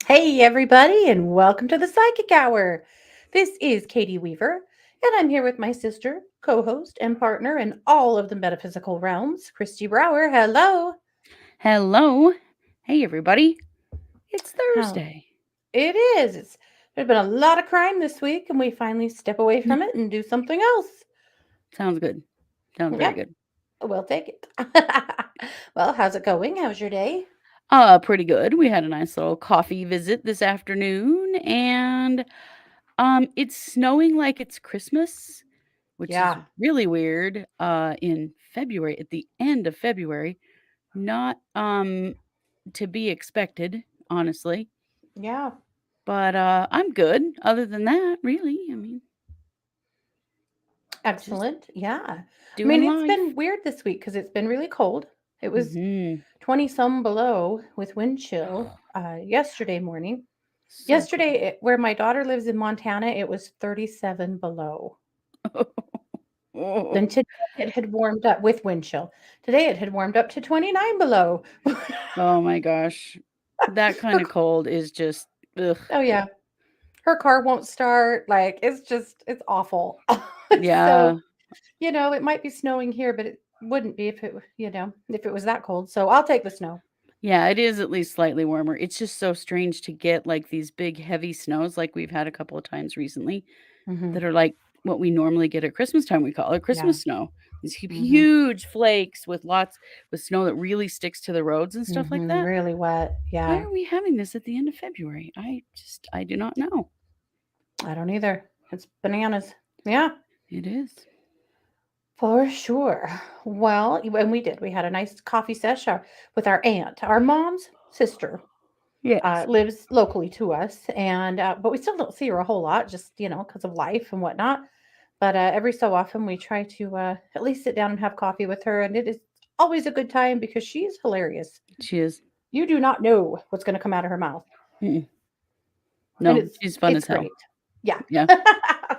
Hey, everybody, and welcome to the Psychic Hour. This is Katie Weaver, and I'm here with my sister, co host, and partner in all of the metaphysical realms, Kristi Brower. Hello. Hello. Hey, everybody. It's How Thursday. it is. There's been a lot of crime this week, and we finally step away from it and do something else. Sounds good. Sounds very Yep, good. we'll take it. Well, how's it going? How's your day? Pretty good. We had a nice little coffee visit this afternoon, and it's snowing like it's Christmas, which is Yeah, really weird. In February, at the end of February, not to be expected, honestly. yeah, But I'm good. Other than that, really, I mean, just excellent. Yeah. I mean, doing it's been life. weird this week because it's been really cold. It was Mm-hmm. 20 some below with wind chill yesterday morning. So Yesterday, where my daughter lives in Montana, it was 37 below. cool. Oh. Then today it had warmed up with wind chill. Today it had warmed up to 29 below. Oh my gosh. That kind Her, of cold is just ugh. oh, yeah. Her car won't start. Like, it's awful. So, Yeah. it might be snowing here, but it wouldn't be if it was that cold. So I'll take the snow. Yeah, it is at least slightly warmer. It's just so strange to get like these big heavy snows like we've had a couple of times recently Hmm. that are like what we normally get at Christmas time. We call it Yeah. Christmas snow. These Hmm. huge flakes with lots with snow that really sticks to the roads and stuff like that. Really wet. Why Yeah. are we having this at the end of February? I do not know. I don't either. It's bananas. Yeah. It is. For sure. Well, and we did. We had a nice coffee session with our aunt. Our mom's sister Yes. lives locally to us, and but we still don't see her a whole lot, just because of life and whatnot. But every so often, we try to at least sit down and have coffee with her, and it is always a good time because she's hilarious. She is. You do not know what's going to come out of her mouth, Mm-mm. and No, it's she's fun it's as hell. great. Yeah, Yeah.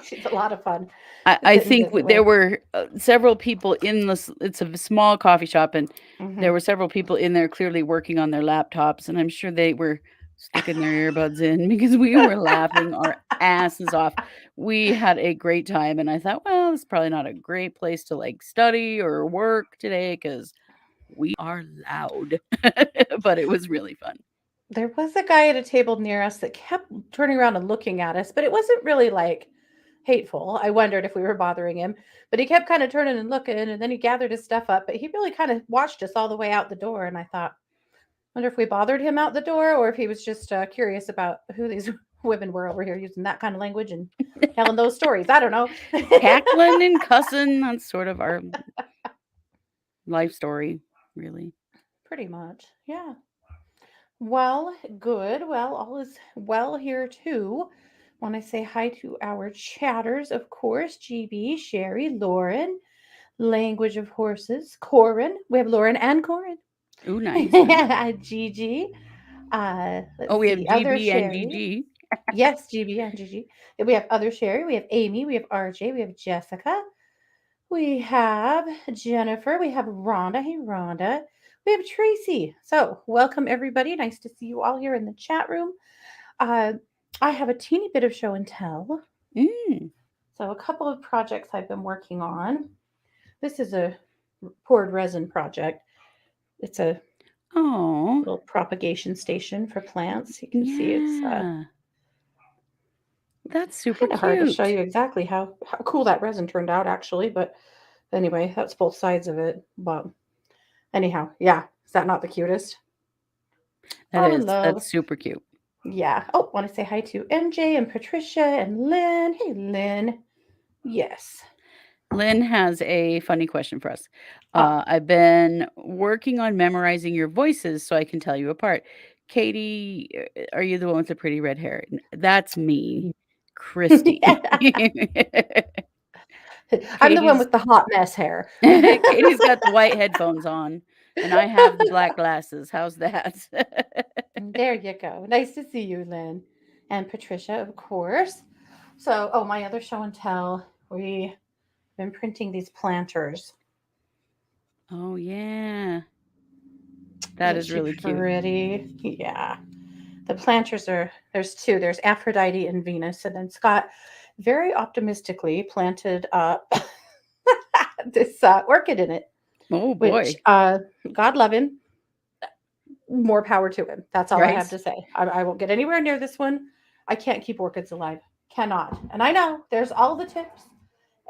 she's a lot of fun to I sit and think visit there with. were several people in this. It's a small coffee shop, and there Hmm. were several people in there clearly working on their laptops, and I'm sure they were sticking their earbuds in because we were laughing our asses off. We had a great time, and I thought, well, it's probably not a great place to like study or work today because we are loud, but it was really fun. There was a guy at a table near us that kept turning around and looking at us, but it wasn't really like hateful. I wondered if we were bothering him, but he kept kind of turning and looking, and then he gathered his stuff up. But he really kind of watched us all the way out the door, and I thought, wonder if we bothered him out the door, or if he was just curious about who these women were over here using that kind of language and telling those stories. I don't know. Cackling and cussing. That's sort of our life story, really. Pretty much, yeah. Well, good. Well, all is well here too. Want to say hi to our chatters, of course. GB, Sherry, Lauren, Language of Horses, Corin. We have Lauren and Corin. Ooh, nice, nice. Gigi. Oh, Let's we have see. Other GB and Sherry. GG. Yes, GB and Gigi. Then we have other Sherry. We have Amy. We have RJ. We have Jessica. We have Jennifer. We have Rhonda. Hey, Rhonda. We have Tracy. So, welcome everybody. Nice to see you all here in the chat room. Uh, I have a teeny bit of show and tell. Mm. So, a couple of projects I've been working on. This is a poured resin project. It's a Oh, little propagation station for plants. You can see it's yeah. That's super kind of hard to show cute. you exactly how cool that resin turned out, actually. But anyway, that's both sides of it. But anyhow, yeah, is that not the cutest? That Fall in is. love. That's super cute. Yeah. Oh, want to say hi to MJ and Patricia and Lynn. Hey, Lynn. Yes. Lynn has a funny question for us. Ah. I've been working on memorizing your voices so I can tell you apart. Katie, are you the one with the pretty red hair? That's me, Kristi. Yeah. I'm the one Katie's with the hot mess hair. Katie's got the white headphones on, and I have the black glasses. How's that? There you go. Nice to see you, Lynn. And Patricia, of course. So, oh, my other show and tell. We Been printing these planters. Oh, yeah. That Isn't is she really cute. pretty? Yeah. The planters are, there's two. There's Aphrodite and Venus. And then Scott very optimistically planted this orchid in it, Oh, which, boy. God love him, more power to him. That's all I have Right? to say. I won't get anywhere near this one. I can't keep orchids alive. Cannot. And I know there's all the tips,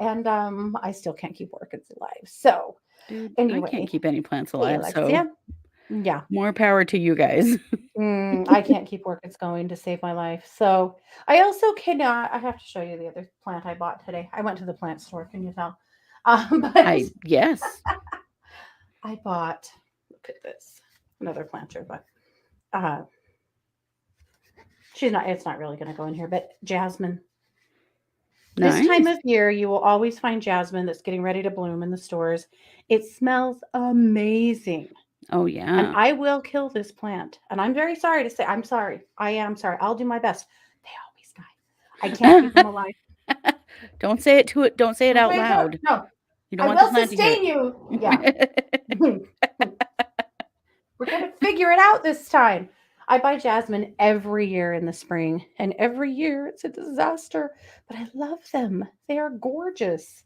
and I still can't keep orchids alive. So Dude, I can't anyway, keep any plants hey alive, so Alexia. Yeah. more power to you guys. I can't keep orchids going to save my life. So I also cannot. I have to show you the other plant I bought today. I went to the plant store. Can you tell? But Yes. I bought. Look at this. Another planter, but uh, she's not. It's not really going to go in here. But jasmine. This time Nice. of year, you will always find jasmine that's getting ready to bloom in the stores. It smells amazing. Oh, And yeah. I will kill this plant. And I'm very sorry to say, I'm sorry. I am sorry. I'll do my best. They always die. I can't keep them alive. Don't say it to it. Don't say it out Okay, no, loud. no. You don't I want the will plant to hear sustain you. Yeah. it. We're going to figure it out this time. I buy jasmine every year in the spring, and every year it's a disaster, but I love them. They are gorgeous.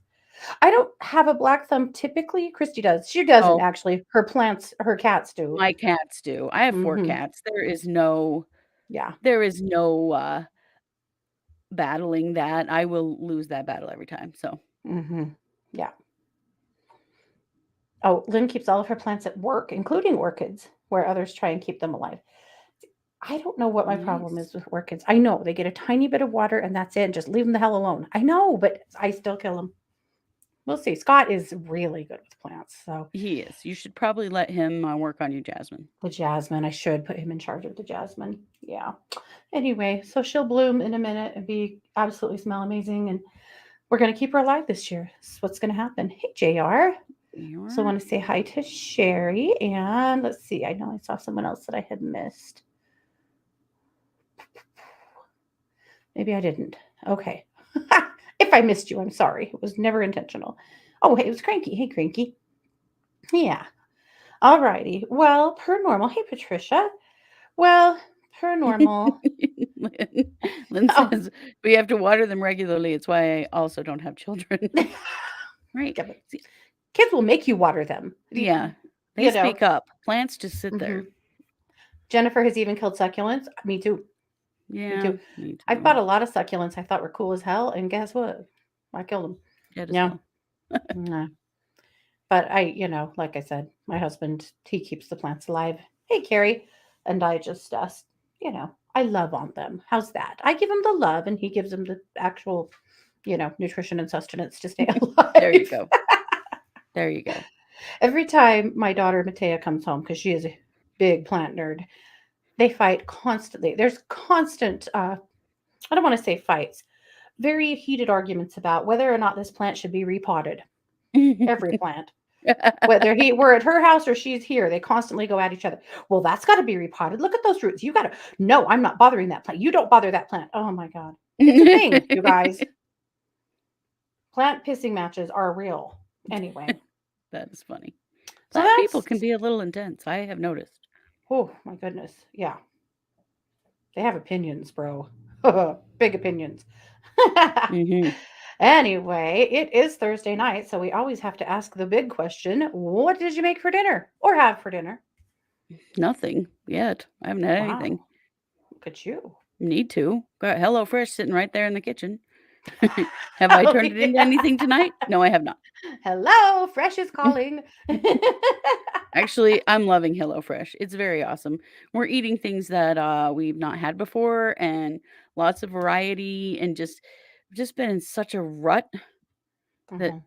I don't have a black thumb typically. Kristi does. She doesn't Oh, actually. Her plants, her cats do. my cats do. I have 4 Hmm. cats. Yeah. There is no battling that. I will lose that battle every time. So, Hmm. Yeah. Oh, Lynn keeps all of her plants at work, including orchids, where others try and keep them alive. I don't know what my problem nice. is with orchids. I know they get a tiny bit of water and that's it. Just leave them the hell alone. I know, but I still kill them. We'll see. Scott is really good with plants. So He is. You should probably let him work on you, Jasmine. the jasmine, I should put him in charge of the jasmine. Yeah. Anyway, so she'll bloom in a minute and be absolutely smell amazing. And we're going to keep her alive this year. That's what's going to happen. Hey, JR. So I You're want to say hi to Sherry. And let's see. I know I saw someone else that I had missed. Maybe I didn't. Okay. If I missed you, I'm sorry. It was never intentional. Oh, hey, it was Cranky. Hey, Cranky. Yeah. All righty. Well, per normal. Hey, Patricia. Well, per normal. Lynn, Lynn Oh, says we have to water them regularly. It's why I also don't have children. Right? yeah, but See, kids will make you water them. yeah, they You know. speak up. Plants just sit Hmm. there. Jennifer has even killed succulents. Me too. Me Yeah, too. me I've too. bought a lot of succulents I thought were cool as hell, and guess what? I killed them. Dead as Yeah. hell. Nah. But like I said, my husband, he keeps the plants alive. Hey, Carrie. And I just, I love on them. How's that? I give him the love and he gives them the actual, nutrition and sustenance to stay There you alive. go. There you go. Every time my daughter Matea comes home, because she is a big plant nerd, they fight constantly. There's constant, I don't want to say fights, very heated arguments about whether or not this plant should be repotted. Every plant. Whether we're at her house or she's here, they constantly go at each other. Well, that's got to be repotted. Look at those roots. You got to. No, I'm not bothering that plant. You don't bother that plant. Oh my god, it's a thing, you guys. Plant pissing matches are real. Anyway, That is funny. so Plant people that's. can be a little intense. I have noticed. Oh my goodness, yeah, they have opinions, bro. Big opinions. Hmm. Anyway, it is Thursday night, so we always have to ask the big question: what did you make for dinner or have for dinner? Nothing yet. I haven't had anything. Wow, look at you. Need to. Got HelloFresh sitting right there in the kitchen. Have I Oh, turned it into yeah. anything tonight? No, I have not. Hello, Fresh is calling. Actually, I'm loving HelloFresh. It's very awesome. We're eating things that we've not had before and lots of variety and just been in such a rut that Mhm,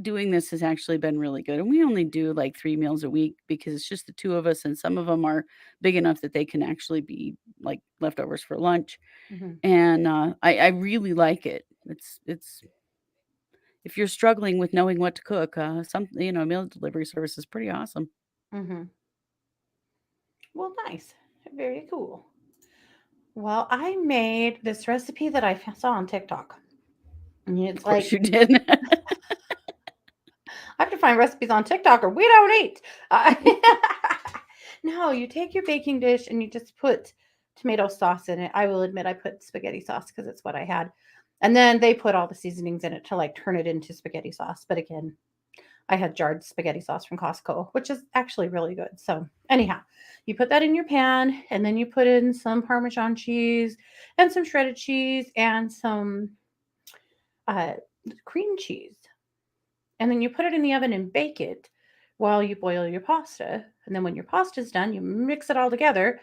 doing this has actually been really good. And we only do like 3 meals a week because it's just the 2 of us and some of them are big enough that they can actually be like leftovers for lunch. mhm, And I really like it. It's if you're struggling with knowing what to cook, meal delivery service is pretty awesome. mhm. Well, nice. Very cool. Well, I made this recipe that I saw on TikTok. And Of it's course like you did. find recipes on TikTok or we don't eat. Uh, no, you take your baking dish and you just put tomato sauce in it. I will admit I put spaghetti sauce because it's what I had. And then they put all the seasonings in it to like turn it into spaghetti sauce. But again, I had jarred spaghetti sauce from Costco, which is actually really good. So, anyhow, you put that in your pan and then you put in some Parmesan cheese and some shredded cheese and some uh, cream cheese. And then you put it in the oven and bake it while you boil your pasta. And then when your pasta's done, you mix it all together.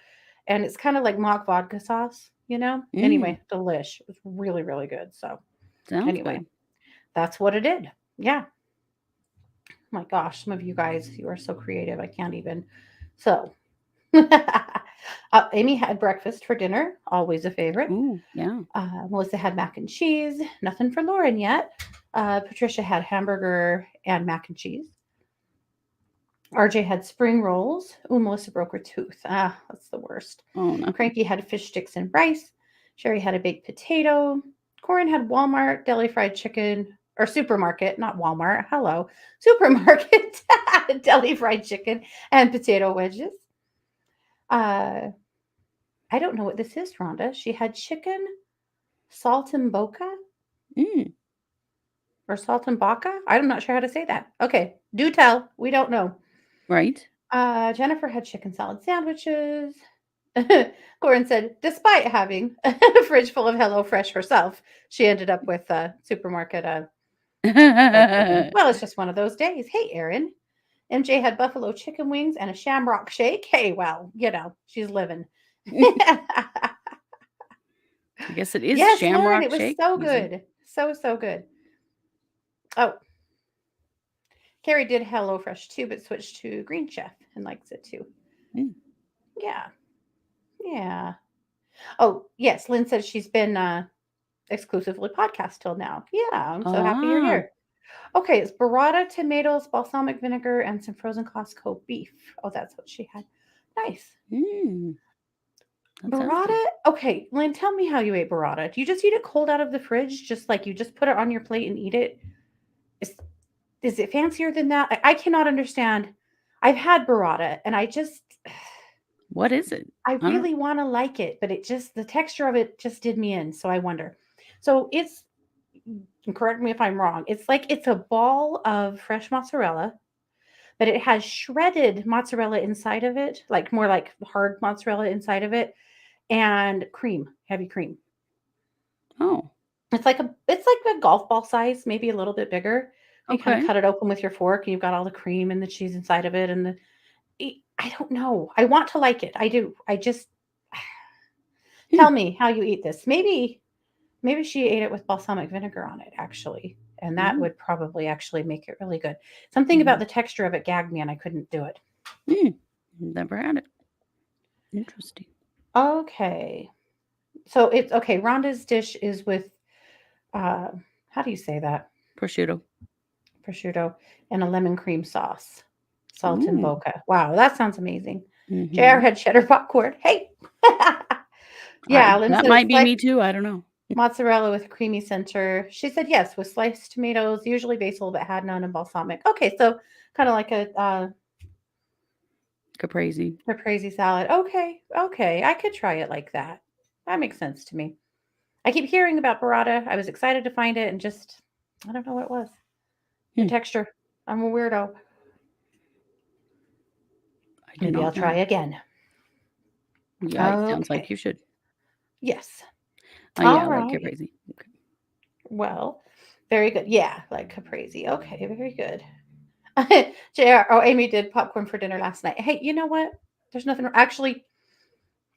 And it's kind of like mock vodka sauce, you know? Mm, Anyway, delish. It was really, really good. So, sounds anyway, good. that's what it did. Yeah. My gosh, some of you guys, you are so creative. I can't even. So, Amy had breakfast for dinner, always a favorite. Ooh, yeah. Melissa had mac and cheese, nothing for Lauren yet. Patricia had hamburger and mac and cheese. RJ had spring rolls. Ooh, Melissa broke her tooth. Ah, that's the worst. Oh, no. Cranky had fish sticks and rice. Sherry had a baked potato. Corin had Walmart deli fried chicken, or supermarket, not Walmart. Hello, supermarket deli fried chicken and potato wedges. Uh, I don't know what this is, Rhonda. She had chicken saltimbocca Mm, or saltimbocca. I'm not sure how to say that. Okay, do tell. We don't know. right. Jennifer had chicken salad sandwiches. Corin said, despite having a fridge full of HelloFresh herself, she ended up with a supermarket fried chicken. Well, it's just one of those days. Hey, Erin. MJ had buffalo chicken wings and a shamrock shake. Hey, well, she's living. I guess it is Yes, Lauren, shamrock it was shake. so Is it? good. So, so good. Oh, Carrie did HelloFresh too, but switched to Green Chef and likes it too. Mm. Yeah. Yeah. Oh, yes. Lynn says she's been exclusively podcast till now. Yeah, I'm so happy you're Ah, here. Okay, it's burrata, tomatoes, balsamic vinegar, and some frozen Costco beef. Oh, that's what she had. Nice. mm, that sounds Burrata? good. Okay, Lynn, tell me how you ate burrata. Do you just eat it cold out of the fridge? Just like you just put it on your plate and eat it? Is, is it fancier than that? I cannot understand. I've had burrata and What is it? I I don't. really want to like it, but the texture of it just did me in. So I wonder. So it's, and correct me if I'm wrong, it's like it's a ball of fresh mozzarella, but it has shredded mozzarella inside of it, like more like hard mozzarella inside of it, and cream, heavy cream. Oh, It's like a golf ball size, maybe a little bit bigger. You kind of okay. cut it open with your fork, and you've got all the cream and the cheese inside of it, and I don't know. I want to like it. I do. I just Hmm. tell me how you eat this. Maybe she ate it with balsamic vinegar on it, actually, and that Mm, would probably actually make it really good. Something about mm, the texture of it gagged me, and I couldn't do it. mm. Never had it. Interesting. Okay. So it's okay. Rhonda's dish is with uh how do you say that? Prosciutto. Prosciutto and a lemon cream sauce. Salt and Ooh. boca. Wow, that sounds amazing. JR Mm-hmm. had cheddar popcorn. Hey. Yeah, Lynn That said might it's be like me too. I don't know. mozzarella with creamy center. She said yes, with sliced tomatoes, usually basil, but had none and balsamic. Okay, so kind of like a Caprese. caprese salad. Okay, okay, I could try it like that. That makes sense to me. I keep hearing about burrata. I was excited to find it, and just I don't know what it was. The Hmm. texture. I'm a weirdo. I do Maybe I'll not try know. again. Yeah, it sounds like Okay. you should. Yes. Yeah, All like right. caprese. Okay. Well, very good. Yeah, like caprese. Okay, very good. JR. Oh, Amy did popcorn for dinner last night. Hey, you know what? There's nothing. Actually,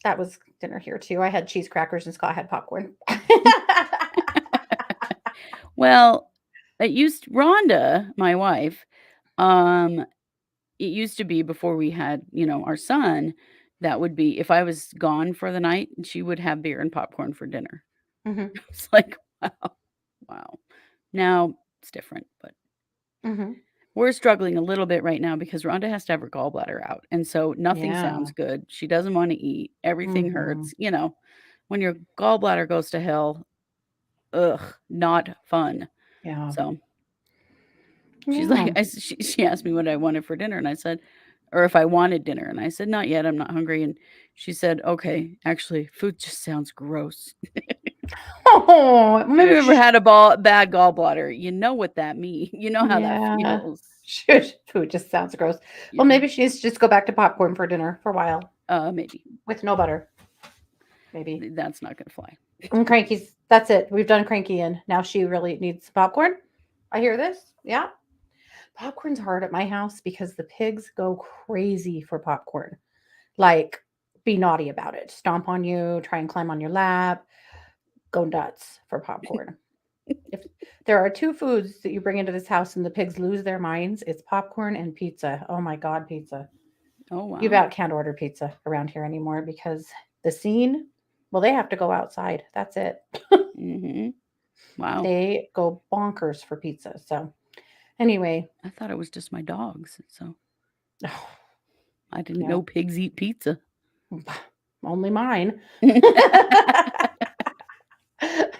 that was dinner here too. I had cheese crackers and Scott had popcorn. Well, Rhonda, my wife, um, it used to be before we had, our son, that would be if I was gone for the night, she would have beer and popcorn for dinner. Hmm. It's like, wow, wow. Now it's different, but Hmm. we're struggling a little bit right now because Rhonda has to have her gallbladder out, and so nothing Yeah. sounds good. She doesn't wanna eat. Everything Hmm. hurts, When your gallbladder goes to hell, ugh, not fun. Yeah. So, She's like, Yeah. she asked me what I wanted for dinner, and I said, or if I wanted dinner, and I said, not yet, I'm not hungry. And she said, okay, actually, food just sounds gross. Oh, If maybe you ever she. had a bad gallbladder, you know what that means. You know how that Yeah. feels. Food just sounds gross. Yeah, Well, maybe she needs to just go back to popcorn for dinner for a while maybe with no butter. Maybe. that's not gonna fly. And Cranky's. That's it. We've done Cranky, and now she really needs popcorn. I hear this. Yeah. Popcorn's hard at my house because the pigs go crazy for popcorn. Like, be naughty about it. Stomp on you, try and climb on your lap, go nuts for popcorn. If there are two foods that you bring into this house and the pigs lose their minds, it's popcorn and pizza. Oh my God, pizza. Oh You wow. about can't order pizza around here anymore because the scene, well, they have to go outside. That's it. Mm-hmm. Wow. They go bonkers for pizza. So, anyway, I thought it was just my dogs, so I didn't yeah, know pigs eat pizza. only mine.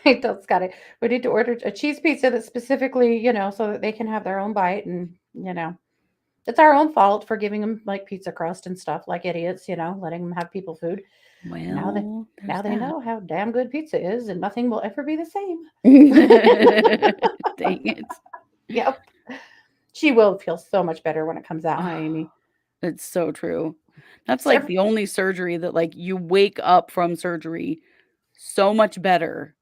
I told Scotty, we need to order a cheese pizza that's specifically, so that they can have their own bite. And, it's our own fault for giving them like pizza crust and stuff like idiots, letting them have people food. Now that Well, now there's they that. know how damn good pizza is and nothing will ever be the same. Dang it. Yep. She will feel so much better when it comes out, huh, Oh, Amy? it's so true. That's like So, the only surgery that like you wake up from surgery so much better,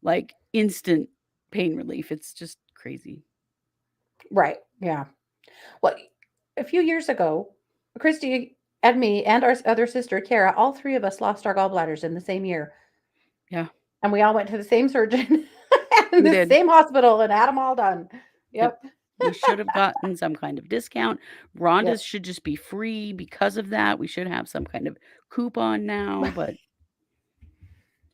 like instant pain relief. It's just crazy. right. Yeah. Well, a few years ago, Kristi and me and our other sister, Kara, all three of us lost our gallbladders in the same year. Yeah, And we all went to the same surgeon in we the did. same hospital and had them all done. Yep. Yep. We should have gotten some kind of discount. Yep. Rhonda's should just be free because of that. We should have some kind of coupon now, but Right.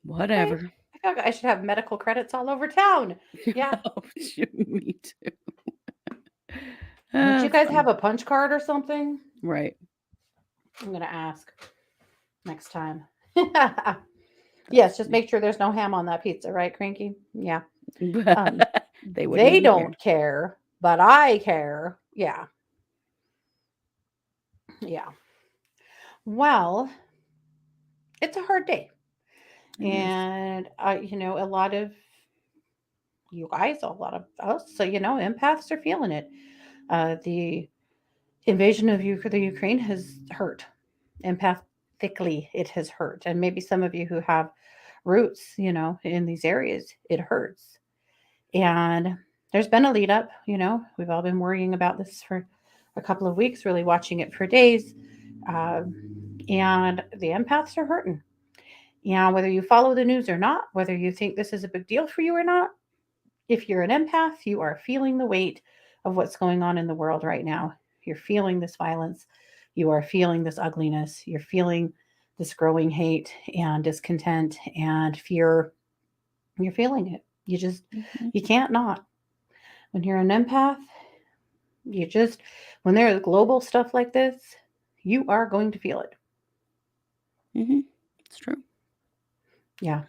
whatever. I feel like I should have medical credits all over town. Yeah. Oh, me too. Don't you guys have Fun. a punch card or something? Right. I'm going to ask next time. That's Yes, just funny. make sure there's no ham on that pizza, right, Cranky? Yeah. Um, They wouldn't they even care. don't care, but I care. Yeah. Yeah. Well, it's a hard day. It is. And, a lot of you guys, a lot of us, so, empaths are feeling it. The invasion of the Ukraine has hurt. Empathically, it has hurt. And maybe some of you who have roots, in these areas, it hurts. And there's been a lead up, we've all been worrying about this for a couple of weeks, really watching it for days. Um, and the empaths are hurting. Yeah, whether you follow the news or not, whether you think this is a big deal for you or not, if you're an empath, you are feeling the weight of what's going on in the world right now. You're feeling this violence. You are feeling this ugliness. You're feeling this growing hate and discontent and fear. You're feeling it. Mhm, You can't not. When you're an empath, you just, when there's global stuff like this, you are going to feel it. mhm. It's true. Yeah.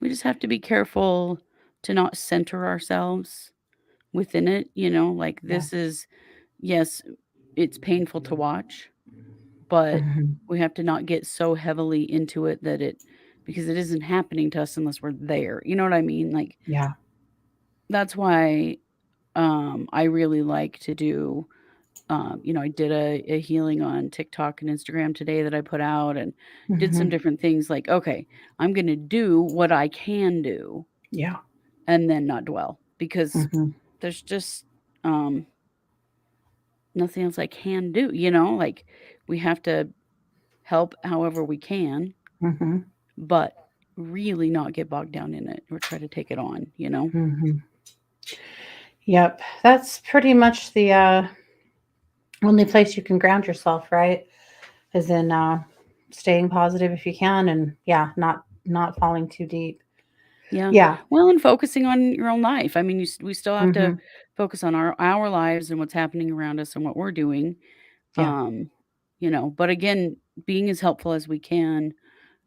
We just have to be careful to not center ourselves within it, like Yeah. this is yes, it's painful to watch, but Mhm. we have to not get so heavily into it that it because it isn't happening to us unless we're there. You know what I mean? Like Yeah. that's why I really like to do I did a healing on TikTok and Instagram today that I put out and did some Mhm. different things like, okay, I'm going to do what I can do Yeah. and then not dwell because Mhm. there's just um, nothing else I can do, like we have to help however we can, Mhm. but really not get bogged down in it or try to take it on. Mhm. Yep. That's pretty much the only place you can ground yourself, right? Is in staying positive if you can, and yeah, not falling too deep. Yeah. Yeah. Well, and focusing on your own life. I mean, we still have to Mhm. focus on our lives and what's happening around us and what we're doing. Yeah. Um, but again, being as helpful as we can,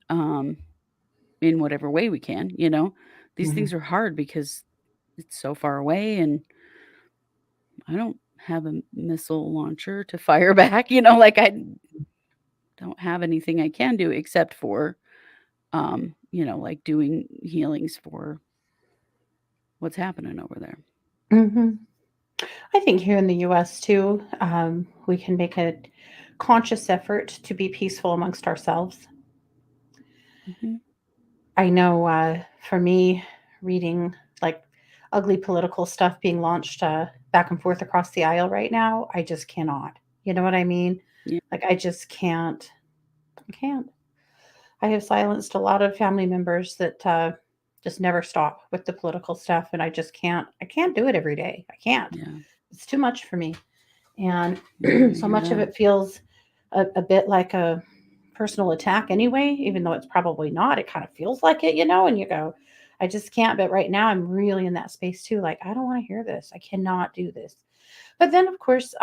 um, in whatever way we can. These Mhm. things are hard because it's so far away and I don't have a missile launcher to fire back. You know, like I don't have anything I can do except for, like doing healings for what's happening over there. Hmm. I think here in the US too, we can make a conscious effort to be peaceful amongst ourselves. Hmm. I know for me, reading like ugly political stuff being launched back and forth across the aisle right now, I just cannot. You know what I mean? Yeah, Like, I just can't. I can't. I have silenced a lot of family members that just never stop with the political stuff, and I just can't. I can't do it every day. I can't. yeah, It's too much for me, and yeah. I so hear much of that. it feels a bit like a personal attack anyway, even though it's probably not. It kind of feels like it, and you go, I just can't. But right now, I'm really in that space too. Like, I don't want to hear this. I cannot do this. But then, of course,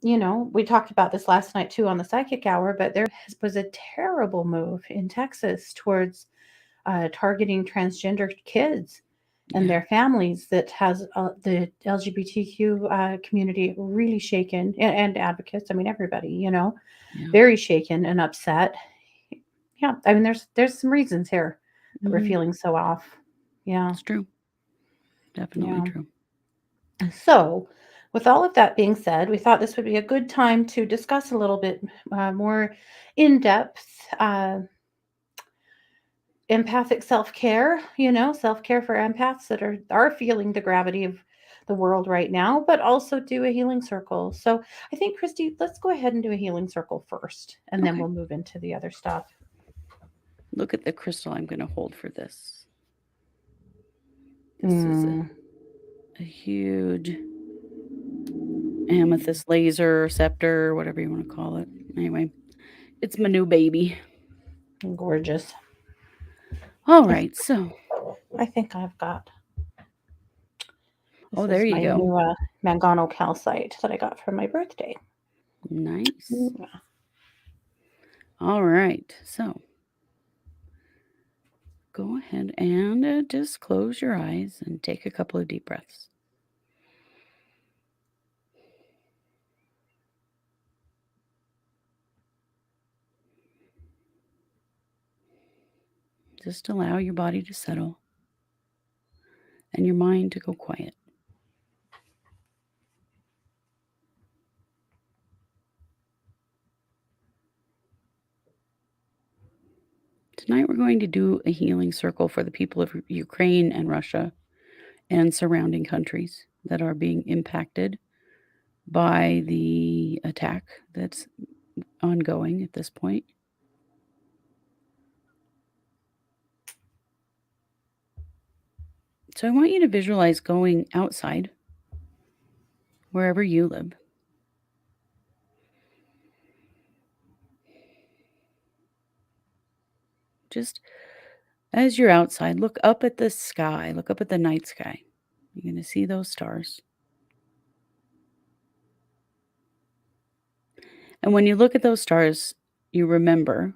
we talked about this last night too on the psychic hour, but was a terrible move in Texas towards targeting transgender kids and Yeah, their families that has the LGBTQ community really shaken, and advocates. I mean, everybody, yeah. very shaken and upset. Yeah, I mean, there's some reasons here that we're Hmm. feeling so off. Yeah, It's true. Definitely yeah. true. So, with all of that being said, we thought this would be a good time to discuss a little bit more in depth uh, empathic self care. Self care for empaths that are feeling the gravity of the world right now, but also do a healing circle. So, I think Kristi, let's go ahead and do a healing circle first, and then Okay. we'll move into the other stuff. Look at the crystal I'm going to hold for this. This is Mm, a huge amethyst laser scepter, whatever you want to call it. Anyway, it's my new baby. gorgeous. All I, right. So, I think I've got. oh, This there is you my go. new Mangano calcite that I got for my birthday. Nice. Mm. All right. So, go ahead and just close your eyes and take a couple of deep breaths. Just allow your body to settle and your mind to go quiet. Tonight, we're going to do a healing circle for the people of Ukraine and Russia and surrounding countries that are being impacted by the attack that's ongoing at this point. So, I want you to visualize going outside wherever you live. Just as you're outside, look up at the sky, look up at the night sky. You're going to see those stars. And when you look at those stars, you remember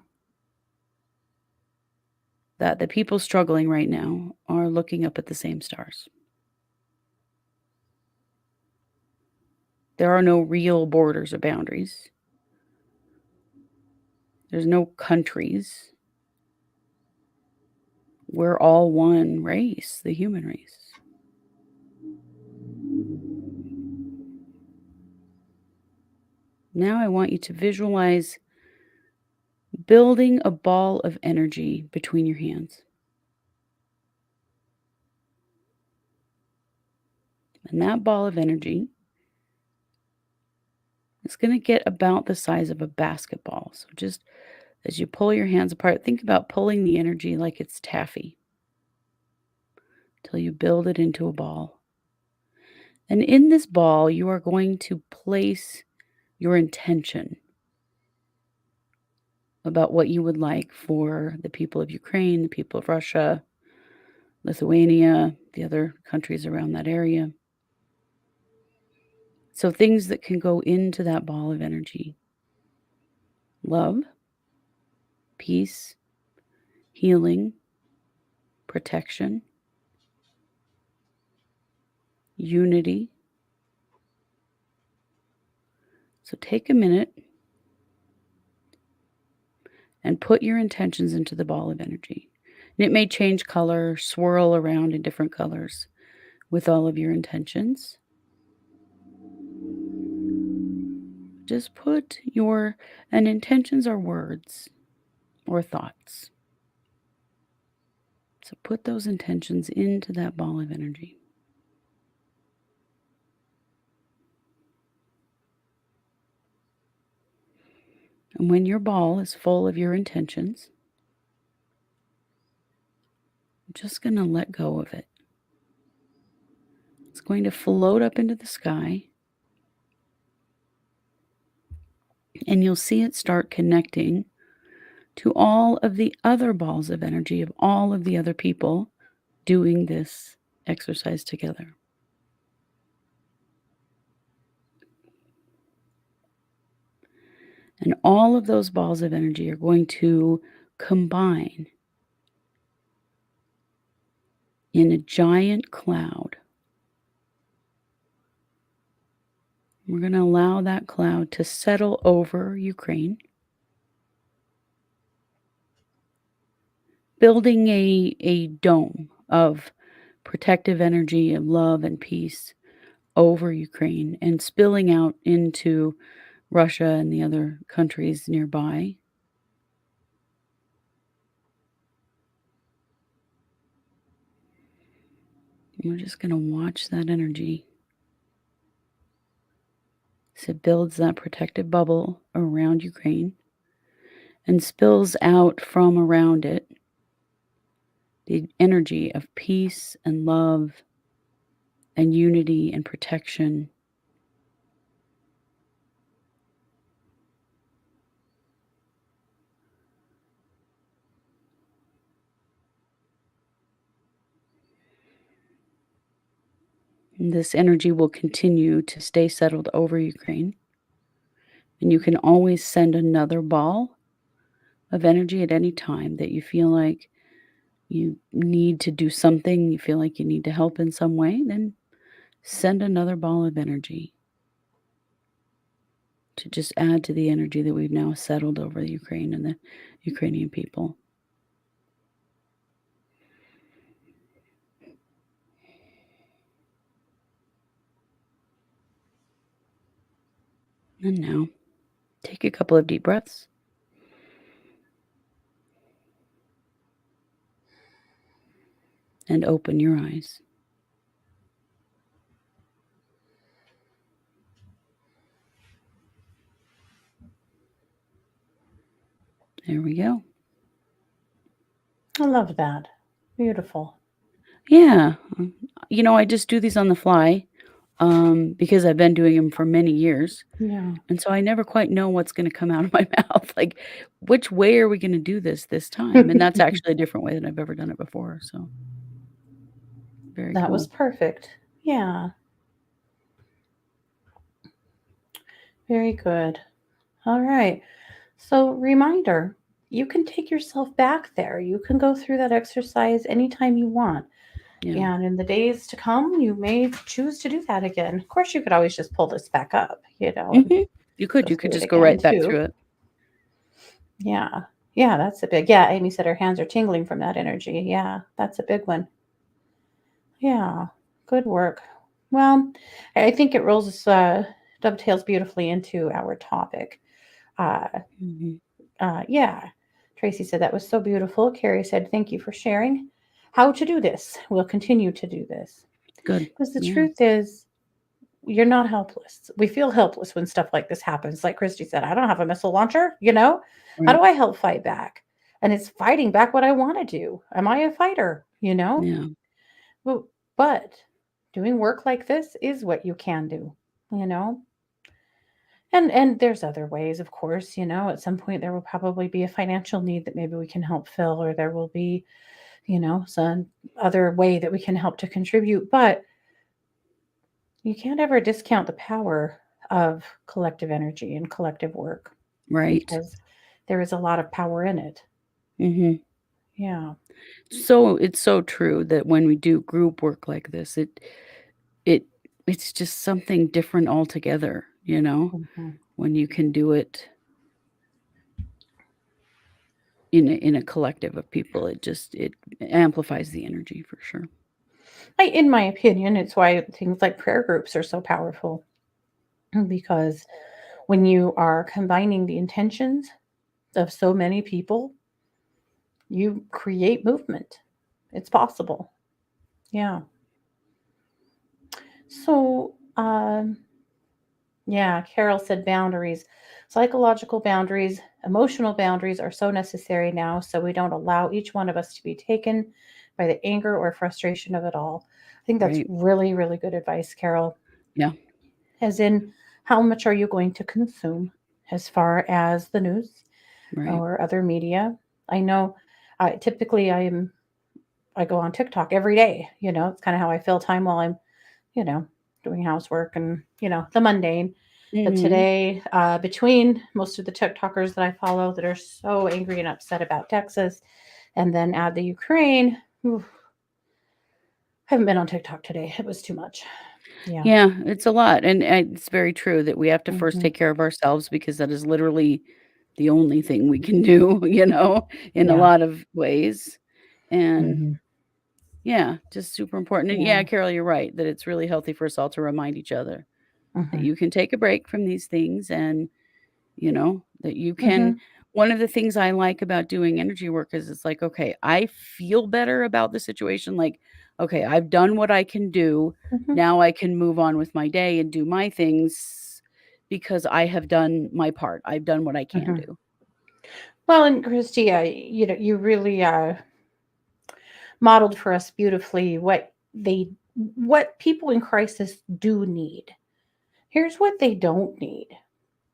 that the people struggling right now are looking up at the same stars. There are no real borders or boundaries. There's no countries. We're all one race, the human race. Now I want you to visualize building a ball of energy between your hands. And that ball of energy is going to get about the size of a basketball. So just as you pull your hands apart, think about pulling the energy like it's taffy till you build it into a ball. And in this ball, you are going to place your intention about what you would like for the people of Ukraine, the people of Russia, Lithuania, the other countries around that area. So things that can go into that ball of energy: love, peace, healing, protection, unity, So take a minute and put your intentions into the ball of energy. And it may change color, swirl around in different colors with all of your intentions. Just put and intentions are words or thoughts. So put those intentions into that ball of energy. And when your ball is full of your intentions, I'm just going to let go of it. It's going to float up into the sky, and you'll see it start connecting to all of the other balls of energy of all of the other people doing this exercise together. And all of those balls of energy are going to combine in a giant cloud. We're going to allow that cloud to settle over Ukraine, building a dome of protective energy, of love and peace over Ukraine, and spilling out into Russia and the other countries nearby. And we're just going to watch that energy as it builds that protective bubble around Ukraine and spills out from around it the energy of peace and love and unity and protection. And this energy will continue to stay settled over Ukraine. And you can always send another ball of energy at any time that you feel like you need to do something, you feel like you need to help in some way, then send another ball of energy to just add to the energy that we've now settled over the Ukraine and the Ukrainian people. And now, take a couple of deep breaths. And open your eyes. There we go. I love that. Beautiful. Yeah. I just do these on the fly because I've been doing them for many years. Yeah. And so I never quite know what's going to come out of my mouth. Like, which way are we going to do this time? And that's actually a different way than I've ever done it before. So very That cool. was perfect. Yeah. Very good. All right. So, reminder, you can take yourself back there. You can go through that exercise anytime you want. Yeah. And in the days to come, you may choose to do that again. Of course, you could always just pull this back up, and You go could through it just go again right back too. through it. Yeah. Yeah, that's a big, yeah. Amy said her hands are tingling from that energy. Yeah, that's a big one. Yeah. Good work. Well, I think it dovetails beautifully into our topic. Uh, Mm-hmm. yeah. Tracy said that was so beautiful. Carrie said, thank you for sharing how to do this. We'll continue to do this. Good. Because the Yeah. truth is, you're not helpless. We feel helpless when stuff like this happens. Like Kristi said, I don't have a missile launcher, How Right. do I help fight back? And it's fighting back what I want to do. Am I a fighter? Yeah. But, but doing work like this is what you can do, you know? And there's other ways, of course, at some point there will probably be a financial need that maybe we can help fill, or there will be, some other way that we can help to contribute. But you can't ever discount the power of collective energy and collective work, Right. because there is a lot of power in it. Mm-hmm. Yeah. So it's so true that when we do group work like this, it it's just something different altogether, Mhm. when you can do it in a collective of people. It amplifies the energy for sure. In my opinion, it's why things like prayer groups are so powerful, because when you are combining the intentions of so many people, you create movement. It's possible. Yeah. So, yeah, Carol said boundaries. Psychological boundaries, emotional boundaries are so necessary now, so we don't allow each one of us to be taken by the anger or frustration of it all. I think that's Right. really, really good advice, Carol. Yeah. As in, how much are you going to consume as far as the news Right. or other media? I know typically I go on TikTok every day. It's kind of how I fill time while I'm, you know, doing housework and, the mundane. But Mhm. today, between most of the TikTokers that I follow that are so angry and upset about Texas, and then add the Ukraine, oof, I haven't been on TikTok today. It was too much. Yeah. Yeah, it's a lot, and it's very true that we have to first Hmm. take care of ourselves because that is literally the only thing we can do, in a Yeah. lot of ways. And Hmm. yeah, just super important. And Yeah. yeah, Carol, you're right that it's really healthy for us all to remind each other that Hmm. you can take a break from these things and that you can. Hmm. One of the things I like about doing energy work is it's like, okay, I feel better about the situation. Like, okay, I've done what I can do. Hmm. Now I can move on with my day and do my things because I have done my part. I've done what I can Hmm. do. Well, and Christy, you really modeled for us beautifully what people in crisis do need. Here's what they don't need.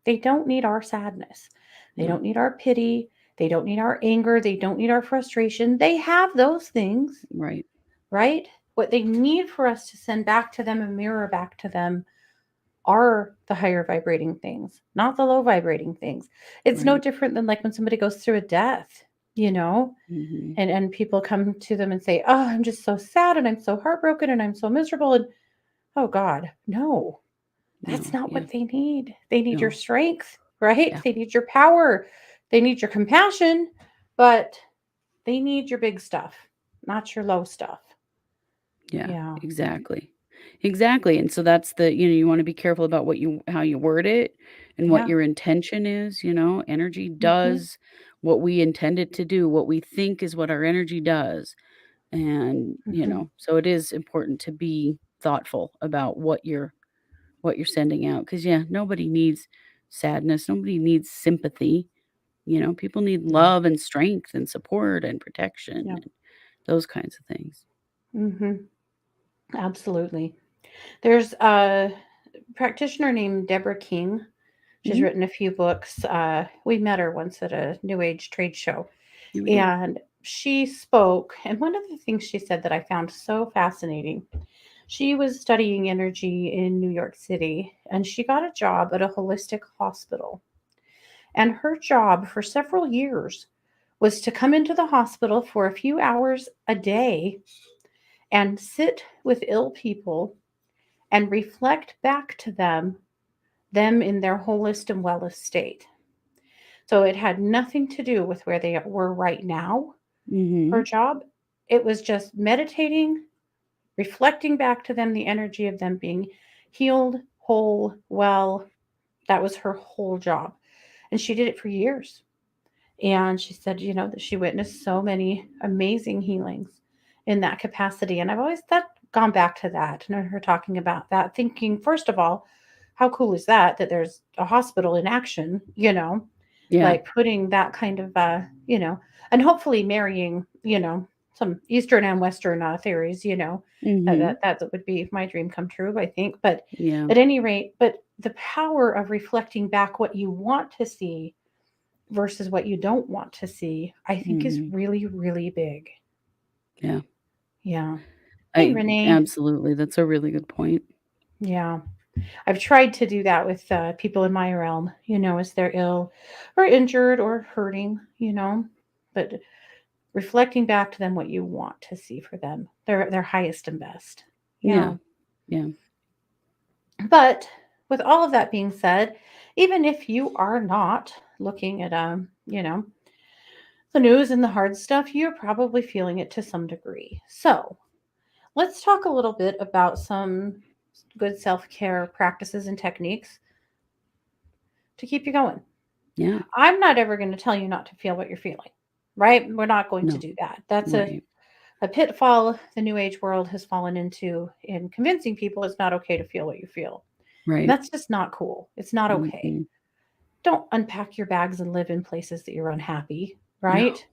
They don't need our sadness. They No, don't need our pity. They don't need our anger. They don't need our frustration. They have those things, right, right? What they need for us to send back to them and mirror back to them are the higher vibrating things, not the low vibrating things. It's no right. different than like when somebody goes through a death, you know, Hmm. and people come to them and say, "Oh, I'm just so sad and I'm so heartbroken and I'm so miserable." And oh God, no, that's No, not what yeah, they need. They need your no, strength, right? yeah, They need your power. They need your compassion, but they need your big stuff, not your low stuff. yeah, Yeah. exactly. Exactly. And so that's you want to be careful about how you word it and what Yeah. your intention is. Energy Hmm. does what we intend it to do. What we think is what our energy does. And, Hmm. so it is important to be thoughtful about what you're sending out. Cause yeah, nobody needs sadness. Nobody needs sympathy. People need Yeah. love and strength and support and protection Yeah. and those kinds of things. Hmm. Absolutely. There's a practitioner named Deborah King. She's Hmm. written a few books. We met her once at a New Age trade show, Yeah, we did. and she spoke. And one of the things she said that I found so fascinating, she was studying energy in New York City, and she got a job at a holistic hospital. And her job for several years was to come into the hospital for a few hours a day and sit with ill people and reflect back to them in their wholest and wellest state. So it had nothing to do with where they were right now, her Mhm. job. It was just meditating, reflecting back to them the energy of them being healed, whole, well. That was her whole job. And she did it for years. And she said, that she witnessed so many amazing healings in that capacity. And I've always gone back to that and her talking about that, thinking, first of all, how cool is that there's a hospital in action, Yeah. like putting that kind of, and hopefully marrying, some Eastern and Western theories, Mhm. that would be my dream come true, I think. But Yeah. at any rate, but the power of reflecting back what you want to see versus what you don't want to see, I think is Mhm. really, really big. Yeah. Yeah. Hey, I Renee. absolutely, that's a really good point. Yeah. I've tried to do that with people in my realm, as they're ill or injured or hurting, but reflecting back to them what you want to see for them, their highest and best. Yeah. Yeah. Yeah. But with all of that being said, even if you are not looking at the news and the hard stuff, you're probably feeling it to some degree. So, let's talk a little bit about some good self-care practices and techniques to keep you going. Yeah. I'm not ever going to tell you not to feel what you're feeling, right? We're not going to No. do that. That's Right. a pitfall the new age world has fallen into in convincing people it's not okay to feel what you feel. And Right. that's just not cool. It's not okay. Mhm. Don't unpack your bags and live in places that you're unhappy, No. right?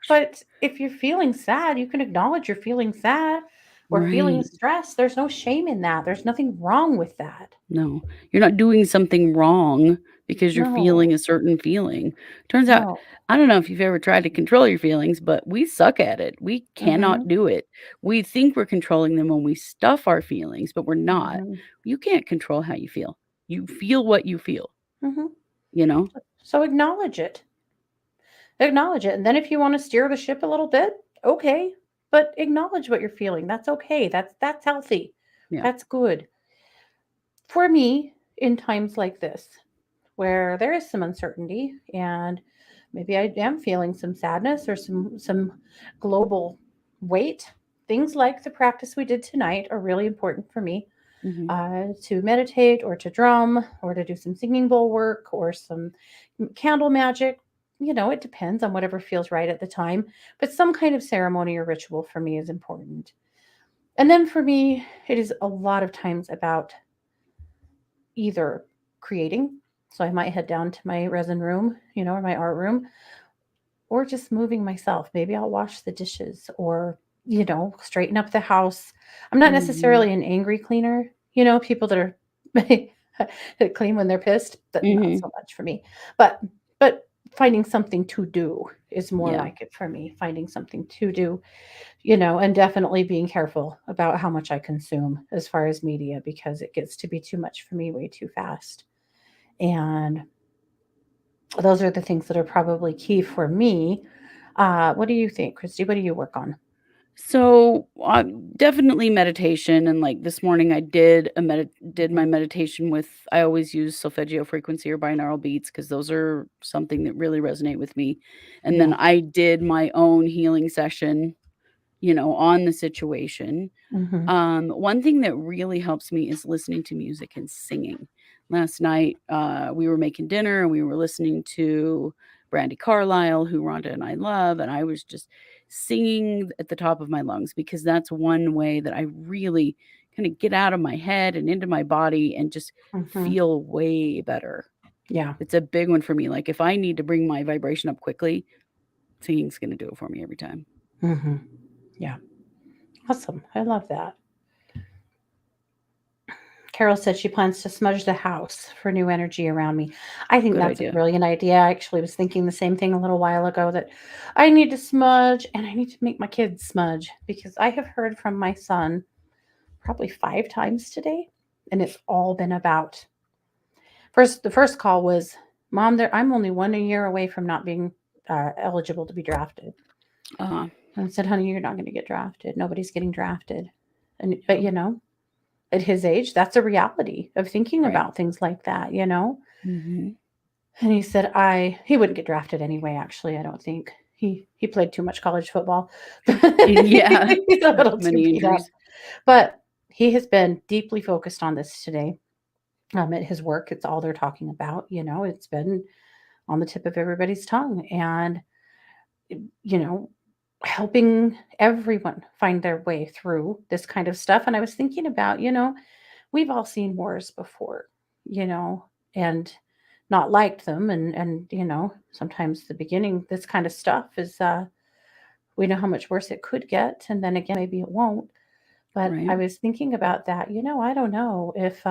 But if you're feeling sad, you can acknowledge you're feeling sad or feeling Right. stressed. There's no shame in that. There's nothing wrong with that. No. You're not doing something wrong because you're No, feeling a certain feeling. Turns out, no. I don't know if you've ever tried to control your feelings, but we suck at it. We cannot Mhm. do it. We think we're controlling them when we stuff our feelings, but we're not. Mhm. You can't control how you feel. You feel what you feel, Mhm. you know? So acknowledge it. Acknowledge it. And then if you want to steer the ship a little bit, okay. But acknowledge what you're feeling. That's okay. That's healthy. Yeah. That's good. For me, in times like this, where there is some uncertainty and maybe I am feeling some sadness or some global weight, things like the practice we did tonight are really important for me. Mhm. To meditate or to drum or to do some singing bowl work or some candle magic. It depends on whatever feels right at the time, but some kind of ceremony or ritual for me is important. And then for me, it is a lot of times about either creating. So I might head down to my resin room, or my art room, or just moving myself. Maybe I'll wash the dishes or, straighten up the house. I'm not Mhm. necessarily an angry cleaner, people that are that clean when they're pissed, but not Mhm. so much for me. But finding something to do is more Yeah. like it for me. Finding something to do, and definitely being careful about how much I consume as far as media because it gets to be too much for me way too fast. And those are the things that are probably key for me. What do you think, Kristi? What do you work on? So, definitely meditation, and, like, this morning I did my meditation with I always use solfeggio frequency or binaural beats because those are something that really resonate with me, and then Yeah. I did my own healing session, on the situation. Hmm. One thing that really helps me is listening to music and singing. Last night, we were making dinner and we were listening to Brandy Carlisle, who Rhonda and I love, and I was just singing at the top of my lungs because that's one way that I really kind of get out of my head and into my body and just Hmm. feel way better. Yeah. It's a big one for me. Like if I need to bring my vibration up quickly, singing's going to do it for me every time. Hmm. Yeah. Awesome. I love that. Carol said she plans to smudge the house for new energy around me. I think Good that's a idea. brilliant idea. I actually was thinking the same thing a little while ago that I need to smudge and I need to make my kids smudge because I have heard from my son probably 5 times today, and it's all been about the first call was, "Mom, I'm only 1 year away from not being eligible to be drafted." Uh, And I said, "Honey, you're not going to get drafted. Nobody's getting drafted." But yeah, at his age, that's a reality of thinking right. about things like that. Mhm. And he said, he wouldn't get drafted anyway. Actually, I don't think he played too much college football. Yeah, He's a little too many beat up. injuries. But he has been deeply focused on this today. At his work, it's all they're talking about. It's been on the tip of everybody's tongue, and you know, helping everyone find their way through this kind of stuff. And I was thinking about, we've all seen wars before, you know, and not liked them. And sometimes the beginning, this kind of stuff is we know how much worse it could get, and then again, maybe it won't. But Right, I was thinking about that. I don't know if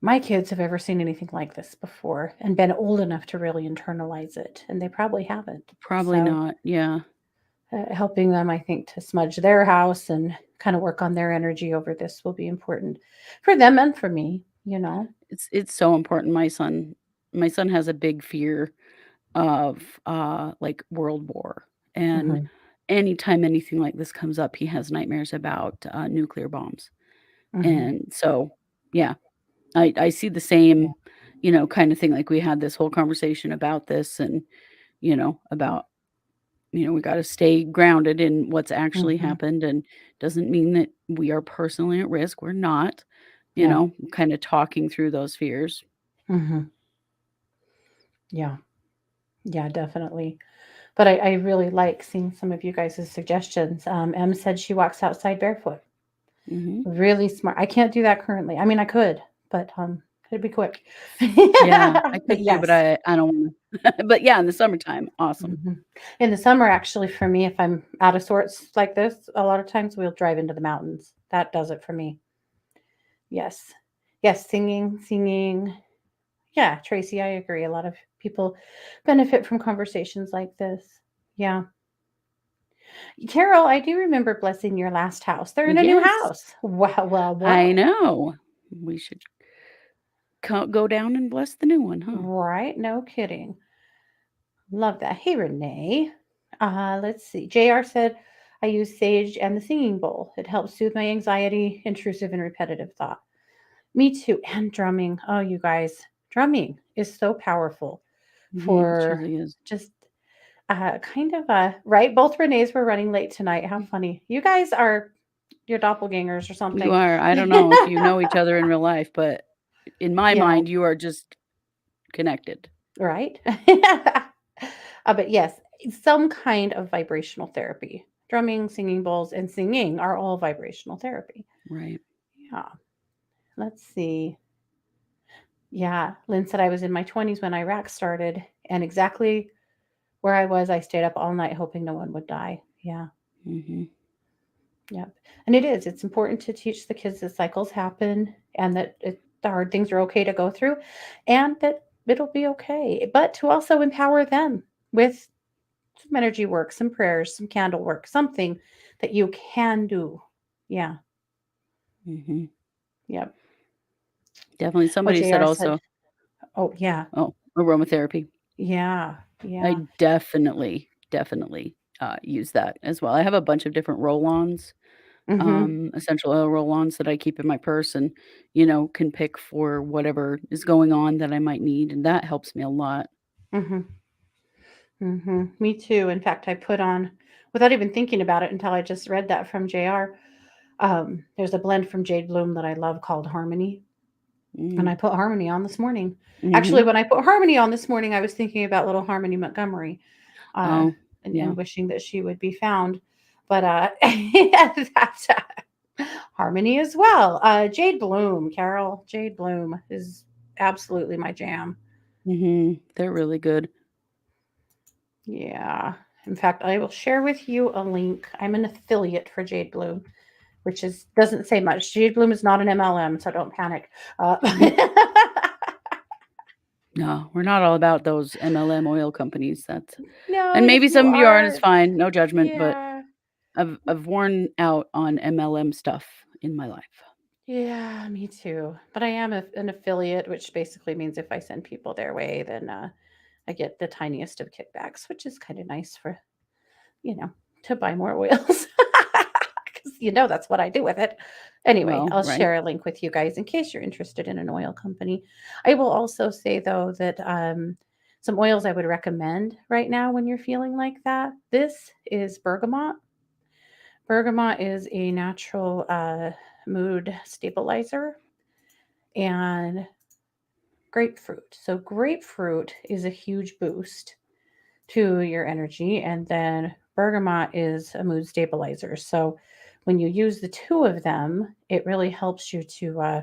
my kids have ever seen anything like this before and been old enough to really internalize it, and they probably haven't. probably So not, yeah. helping them, I think, to smudge their house and kind of work on their energy over this will be important for them and for me. It's so important. My son has a big fear of, like, World War, and Hmm. anytime anything like this comes up, he has nightmares about, nuclear bombs, Hmm. and so Yeah. I see the Yeah. same, kind of thing. Like we had this whole conversation about this and, about, we got to stay grounded in what's actually Hmm. happened and doesn't mean that we are personally at risk. We're not, No. kind of talking through those fears. Hmm. Yeah. Yeah, definitely. But I really like seeing some of you guys' suggestions. Em said she walks outside barefoot. Hmm. Really smart. I can't do that currently. I mean, I could, but it'd be quick. Yeah, I But could too, but yes. I don't want to. But yeah, in the summertime, awesome. Mhm. In the summer, actually, for me, if I'm out of sorts like this, a lot of times we'll drive into the mountains. That does it for me. Yes. Yes, singing, singing. Yeah, Tracy, I agree. A lot of people benefit from conversations like this. Yeah. Carol, I do remember blessing your last house. They're in a new Yes, house. Wow, well, I whoa. know. We should go down and bless the new one, huh? Right? No kidding. Love that. Hey, Renee. Let's see. JR said, I use sage and the singing bowl. It helps soothe my anxiety, intrusive and repetitive thought. Me too. And drumming. Oh, you guys, drumming is so powerful It for truly is. just kind of right. Both Renees were running late tonight. How funny. You guys are your doppelgangers or You something. are. I don't know if you know each other in real life, but in my Yeah, mind, you are just connected. right. But yes, some kind of vibrational therapy. Drumming, singing bowls, and singing are all vibrational therapy. Right. Yeah. Let's see. Yeah. Lynn said I was in my 20s when Iraq started, and exactly where I was, I stayed up all night hoping no one would die. Yeah. Hmm. Yep. And it is. It's important to teach the kids that cycles happen and that the hard things are okay to go through and that it'll be okay. But to also empower them with some energy work, some prayers, some candle work, something that you can do. Yeah. Hmm. Yep. Definitely. What Somebody said JR said. also, Oh, yeah. oh, aromatherapy. Yeah. Yeah. I definitely use that as well. I have a bunch of different roll-ons, Mm-hmm. essential oil roll-ons that I keep in my purse and, can pick for whatever is going on that I might need. And that helps me a lot. Mm-hmm. Mm-hmm. Me too. In fact, I put on, without even thinking about it until I just read that from JR. There's a blend from Jade Bloom that I love called Harmony. And I Mm. put Harmony on this morning. Actually, Hmm. when I put Harmony on this morning, I was thinking about little Harmony Montgomery, uh, Oh, and yeah. wishing that she would be found. But that's Harmony as well. Jade Bloom, Carol, Jade Bloom is absolutely my jam. They're really good. Yeah. In fact, I will share with you a link. I'm an affiliate for Jade Bloom, which is doesn't say much. Jade Bloom is not an MLM, so don't panic. No, we're not all about those MLM oil companies. No, And and maybe if you some of you are, and it's are, fine, no judgment, but yeah, I've worn out on MLM stuff in my life. yeah, me too. But I am an affiliate, which basically means if I send people their way, then I get the tiniest of kickbacks, which is kind of nice for, you know, to buy more oils. Because that's what I do with it. Anyway, Well, I'll right. share a link with you guys in case you're interested in an oil company. I will also say, though, that some oils I would recommend right now when you're feeling like that. This is bergamot. Bergamot is a natural mood stabilizer and grapefruit. So, grapefruit is a huge boost to your energy, and then bergamot is a mood stabilizer. So, when you use the two of them, it really helps you to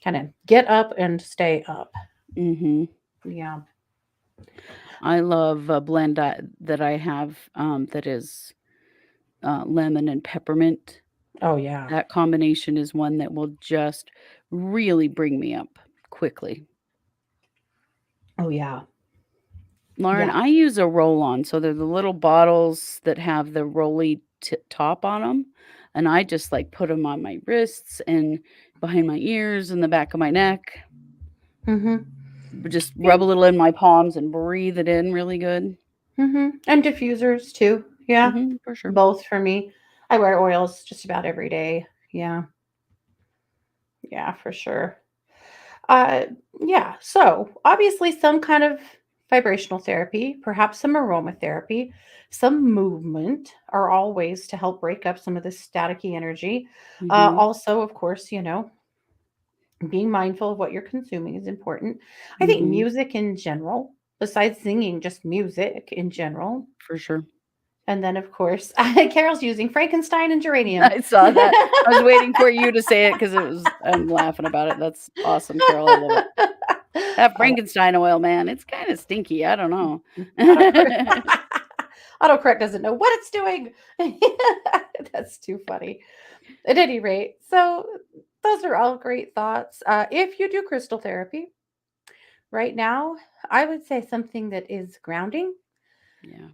kind of get up and stay up. Mhm. Yeah. I love a blend that I have, that is, lemon and peppermint. Oh, yeah. That combination is one that will just really bring me up quickly. Oh, yeah. Lauren, Yeah. I use a roll-on, so they're the little bottles that have the rolly top on them, and I just, like, put them on my wrists and behind my ears and the back of my neck. Mm-hmm. Just Yeah. rub a little in my palms and breathe it in really good. Mm-hmm. And diffusers too. Yeah. For sure. Both for me. I wear oils just about every day. Yeah. Yeah, for sure. Uh, yeah. So obviously, some kind of vibrational therapy, perhaps some aromatherapy, some movement are all ways to help break up some of this staticky energy. Mhm. Also, of course, being mindful of what you're consuming is important. I think Mhm. music in general, besides singing, just music in general. For sure. And then, of course, Carol's using Frankenstein and geranium. I saw that. I was waiting for you to say it because I'm laughing about it. That's awesome, Carol. I love it. That Auto, Frankenstein oil, man, it's kinda stinky. I don't know. autocorrect. Autocorrect doesn't know what it's doing. That's too funny. At any rate, so those are all great thoughts. If you do crystal therapy right now, I would say something that is grounding, Yeah.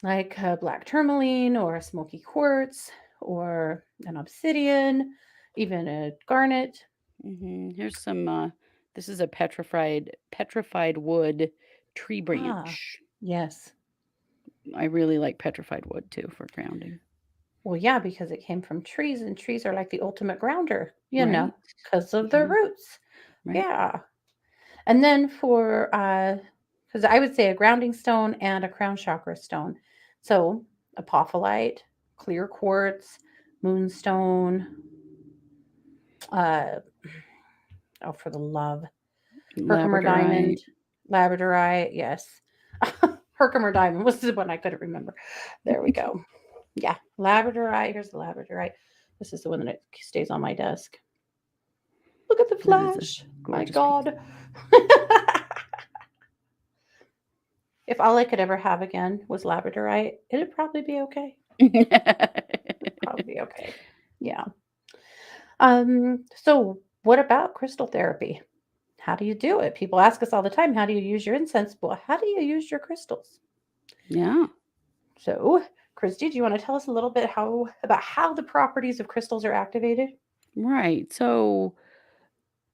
like black tourmaline or a smoky quartz or an obsidian, even a garnet. Here's some, this is a petrified wood tree Ah, branch. yes. I really like petrified wood too for grounding. Well, yeah, because it came from trees, and trees are like the ultimate grounder, Right? because of their Yeah, roots. right. Yeah. And then for, because I would say a grounding stone and a crown chakra stone. So apophyllite, clear quartz, moonstone, uh, oh, for the love, Herkimer diamond, Labradorite. labradorite. Yes. Herkimer diamond was the one I couldn't remember. There we go. Yeah. Labradorite. Here's the labradorite. This is the one that stays on my desk. Look at the That is a flash. My gorgeous piece. God. If all I could ever have again was labradorite, it'd probably be okay. It'd probably be okay. Yeah. So what about crystal therapy? How do you do it? People ask us all the time, how do you use your incense? Well, how do you use your crystals? Yeah, So, Kristi, do you want to tell us a little bit about how the properties of crystals are activated? right. So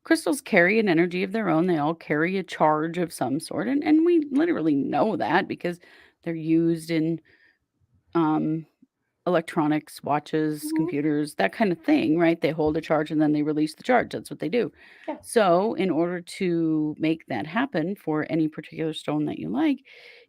crystals carry an energy of their own. They all carry a charge of some sort. And we literally know that because they're used in um, electronics, watches, Mhm. computers, that kind of thing, right? They hold a charge and then they release the charge. That's what they do. Yeah. So, in order to make that happen for any particular stone that you like,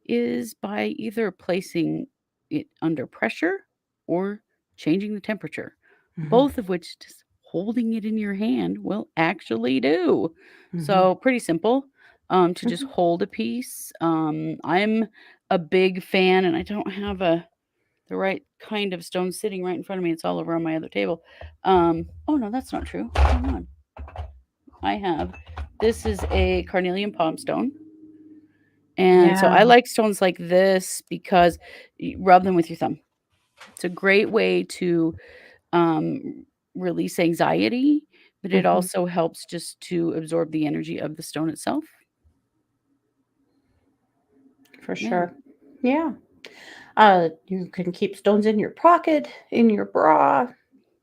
is by either placing it under pressure or changing the temperature, Hmm. both of which just holding it in your hand will actually do. Hmm. So, pretty simple to just Hmm. hold a piece. I'm a big fan, and I don't have the right kind of stone sitting right in front of me. It's all over on my other table. Oh no, that's not true. Hang on. I have this is a carnelian palm stone. And so Yeah. I like stones like this because you rub them with your thumb. It's a great way to release anxiety, but it Hmm. also helps just to absorb the energy of the stone itself. For Yeah. sure. Yeah. You can keep stones in your pocket, in your bra,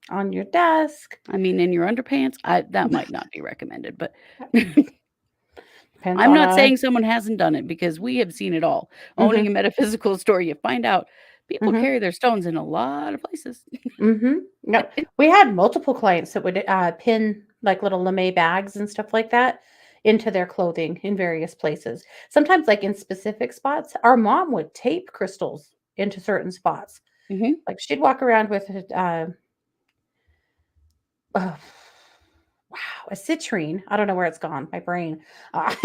on your desk. I mean, in your underpants, that might not be recommended, but Depends I'm on not saying someone hasn't done it because we have seen it all. Owning hmm. a metaphysical store, you find out people Hmm. carry their stones in a lot of places. Hmm. No, we had multiple clients that would pin like little lame bags and stuff like that into their clothing in various places. Sometimes, like in specific spots, our mom would tape crystals into certain spots. Mhm. Like she'd walk around with uh, wow, a citrine. I don't know where it's gone. My brain, uh,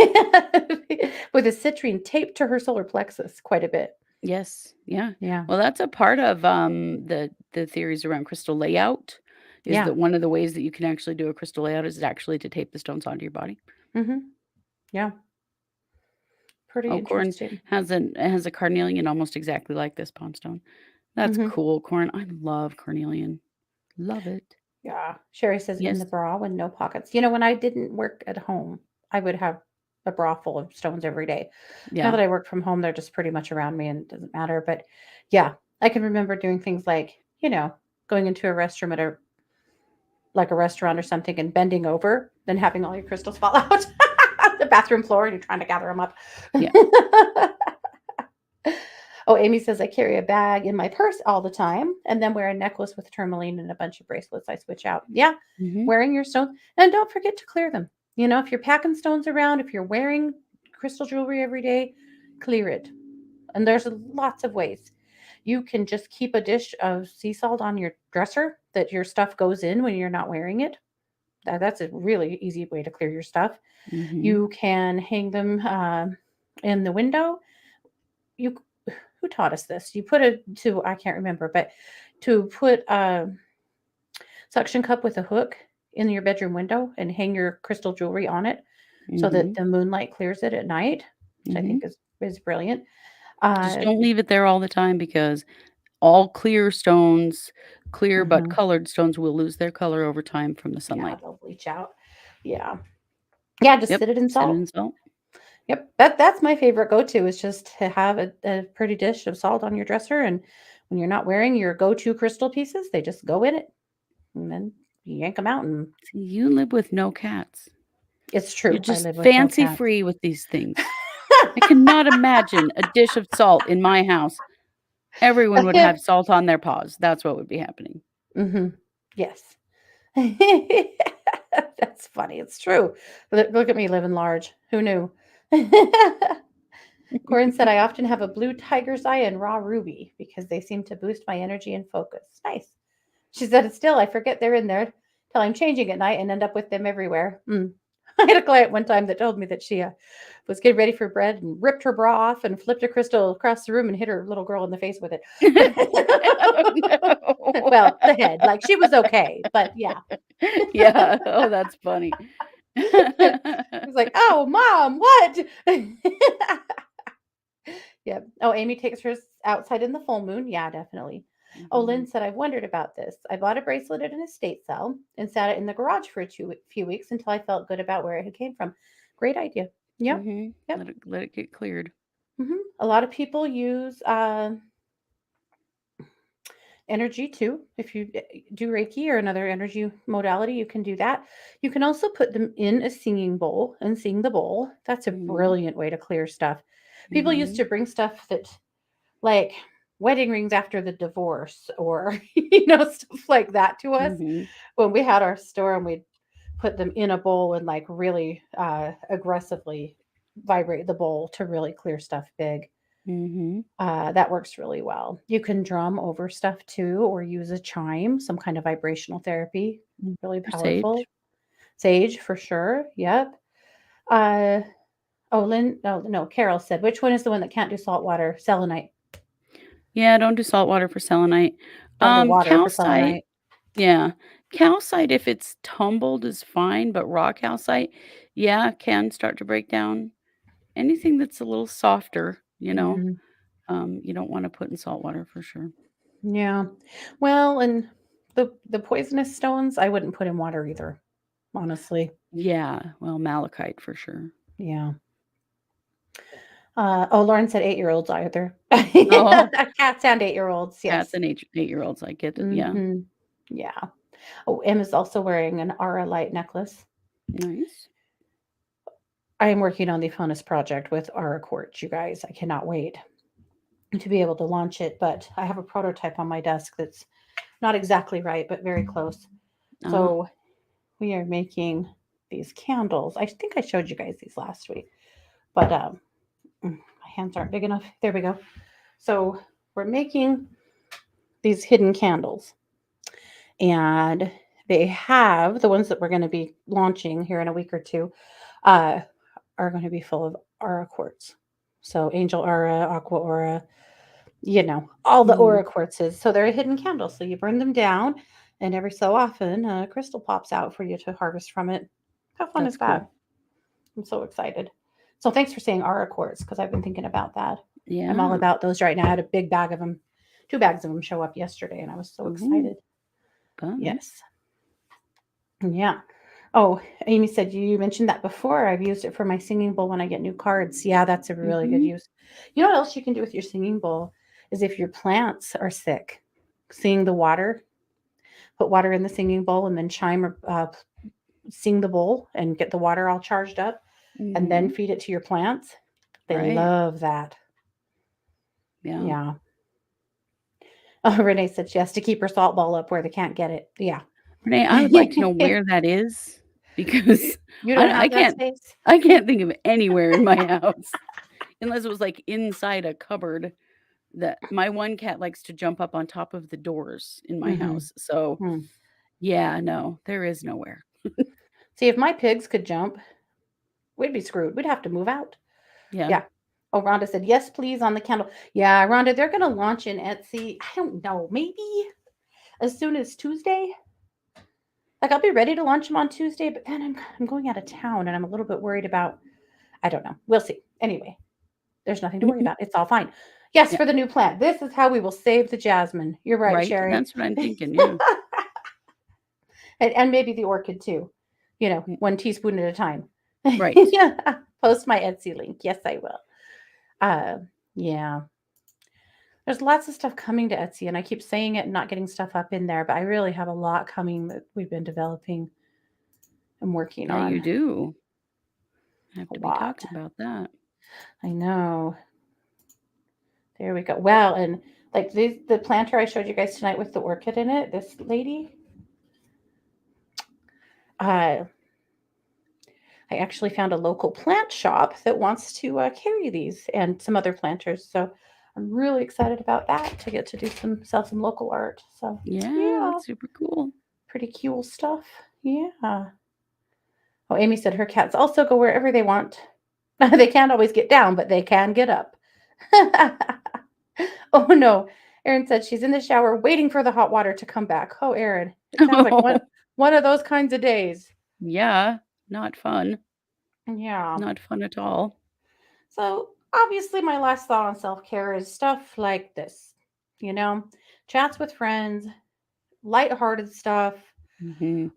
with a citrine taped to her solar plexus quite a bit. Yes, yeah. Yeah, Well, that's a part of, the theories around crystal layout, is yeah. that one of the ways that you can actually do a crystal layout is actually to tape the stones onto your body. Hmm. Yeah, pretty Oh, corn interesting. has a carnelian almost exactly like this palm stone. That's Hmm. cool, corn. I love carnelian. Love it. Yeah. Sherry says in Yes. the bra with no pockets. When I didn't work at home, I would have a bra full of stones every day. Now Yeah. that I work from home, they're just pretty much around me and it doesn't matter. But yeah, I can remember doing things like, going into a restroom at a restaurant or something and bending over, then having all your crystals fall out on the bathroom floor and you're trying to gather them up. Yeah. Oh, Amy says I carry a bag in my purse all the time and then wear a necklace with tourmaline and a bunch of bracelets I switch out. Yeah, Mhm. wearing your stones. And don't forget to clear them. If you're packing stones around, if you're wearing crystal jewelry every day, clear it. And there's lots of ways. You can just keep a dish of sea salt on your dresser that your stuff goes in when you're not wearing it. That's a really easy way to clear your stuff. Mhm. You can hang them in the window. You Who taught us this? You put it to I can't remember, but to put a suction cup with a hook in your bedroom window and hang your crystal jewelry on it so that Mhm. the moonlight clears it at night, which I Mhm. think is brilliant. Just Uh, don't leave it there all the time because all clear stones, clear but mhm. colored stones will lose their color over time from the Yeah, sunlight. they'll bleach out. Yeah. Yeah, just Yep, sit it in set it salt. in salt. Yep. That's my favorite go-to is just to have a pretty dish of salt on your dresser. And when you're not wearing your go-to crystal pieces, they just go in it. And then you yank them out and See, you live with no cats. it's You're true. I just live with no fancy cats. free with these things. I cannot imagine a dish of salt in my house. Everyone would have salt on their paws. That's what would be happening. Hmm. Yes. That's funny. It's true. Look at me living large. Who knew? Corin said, I often have a blue tiger's eye and raw ruby because they seem to boost my energy and focus. Nice. She said, still, I forget they're in there till I'm changing at night and end up with them everywhere. Mm. I had a client one time that told me that she was getting ready for bed and ripped her bra off and flipped a crystal across the room and hit her little girl in the face with it. Oh, no. Well, the head, like she was okay, but yeah. Yeah. Oh, that's funny. It was like, oh, mom, what? Yeah. Oh, Amy takes hers outside in the full moon. Yeah, definitely. Oh, Lynn Mhm. said, I've wondered about this. I bought a bracelet at an estate sale and sat it in the garage for few weeks until I felt good about where it had came from. Great idea. Yep. Mhm. Yep. Let it get cleared. A lot of people use energy too. If you do Reiki or another energy modality, you can do that. You can also put them in a singing bowl and sing the bowl. That's a Mhm. brilliant way to clear stuff. People used Mhm. to bring stuff that like wedding rings after the divorce or stuff like that to us Mhm. when we had our store and we'd put them in a bowl and like really aggressively vibrate the bowl to really clear stuff big. Mhm. That works really well. You can drum over stuff too or use a chime, some kind of vibrational therapy, Mm. really Or powerful. sage. Sage for sure. Yep. uh oh, Lynn, no, Carol said, which one is the one that can't do salt water? Selenite. Yeah, don't do salt water for selenite. Don't do water for Calcite, selenite. yeah. Calcite, if it's tumbled is fine, but raw calcite, yeah, can start to break down. Anything that's a little softer, Mhm. you don't wanna put in salt water for sure. Yeah. Well, and the poisonous stones, I wouldn't put in water either, honestly. Yeah, well, malachite for sure. Yeah. Oh, Lauren said 8-year-olds either. Oh, Cats and 8-year-olds, cats yes. and 8-year-olds, I get it, yeah. Hmm. Yeah. Oh, Em is also wearing an Aura light necklace. Nice. I am working on the funnest project with Aura quartz, you guys. I cannot wait to be able to launch it, but I have a prototype on my desk that's not exactly right, but very close. Ah, So we are making these candles. I think I showed you guys these last week, but my hands aren't big enough. There we go. So we're making these hidden candles, and they have the ones that we're going to be launching here in a week or two uh, are going to be full of aura quartz. So angel aura, aqua aura, all the mhm, aura quartzes. So they're a hidden candle. So you burn them down, and every so often a crystal pops out for you to harvest from it. How fun that's is that? cool. I'm so excited. So thanks for saying aura quartz because I've been thinking about that. I'm all Yeah. about those right now. I had a big bag of them, 2 bags of them show up yesterday, and I was so Ooh, excited. fun. Yes. Yeah. Oh, Amy said you mentioned that before. I've used it for my singing bowl when I get new cards. Yeah, that's a really good Mhm. use. You know what else you can do with your singing bowl is if your plants are sick, seeing the water, put water in the singing bowl and then chime or sing the bowl and get the water all charged up and then Mhm. feed it to your plants. They Right. love that. Yeah. Yeah. Oh, Renee said she has to keep her salt ball up where they can't get it. Yeah. Renee, I would like to know where that is. because You don't I have that can't space? I can't think of anywhere in my house unless it was, like, inside a cupboard that my one cat likes to jump up on top of the doors in my Mhm. house, so, Hmm. yeah, no, there is nowhere. See, if my pigs could jump, we'd be screwed. We'd have to move out. Yeah. Yeah. Oh, Rhonda said, yes, please, on the candle. Yeah, Rhonda, they're going to launch in Etsy. I don't know, maybe as soon as Tuesday. Like, I'll be ready to launch them on Tuesday, but then I'm going out of town and I'm a little bit worried about, I don't know. We'll see. Anyway, there's nothing to worry about. It's all fine. Yes, Yeah, for the new plant. This is how we will save the jasmine. You're right, right? Sherry. That's what I'm thinking, yeah. And maybe the orchid too. Mm, One teaspoon at a time. right. Yeah. Post my Etsy link. Yes, I will. Uh, yeah. There's lots of stuff coming to Etsy, and I keep saying it and not getting stuff up in there, but I really have a lot coming that we've been developing and working Yeah, you on. do. Have A to be lot. talking about that. I know. There we go. Well, and like the planter I showed you guys tonight with the orchid in it, this lady, uh, I actually found a local plant shop that wants to carry these and some other planters. So I'm really excited about that to get to do sell some local art. So Yeah, yeah, that's super cool. pretty cool stuff. Yeah. Oh, Amy said her cats also go wherever they want. They can't always get down, but they can get up. Oh no. Erin said she's in the shower waiting for the hot water to come back. Oh, Erin, it sounds like one of those kinds of days. Yeah, not fun. Yeah. Not fun at all. So obviously my last thought on self-care is stuff like this. You know, chats with friends, lighthearted stuff. Mhm.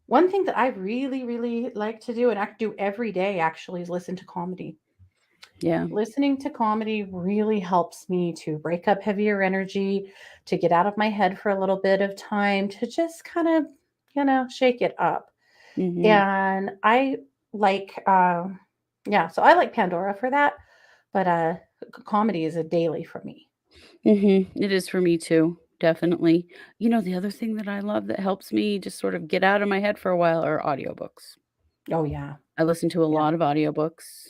One thing that I really, really like to do and I do every day actually is listen to comedy. Yeah. Listening to comedy really helps me to break up heavier energy, to get out of my head for a little bit of time, to just kind of, shake it up. Mhm. And I like, yeah, so I like Pandora for that, but comedy is a daily for me. Mhm. It is for me too, definitely. The other thing that I love that helps me just sort of get out of my head for a while are audiobooks. Oh, yeah. I listen to a Yeah. lot of audiobooks.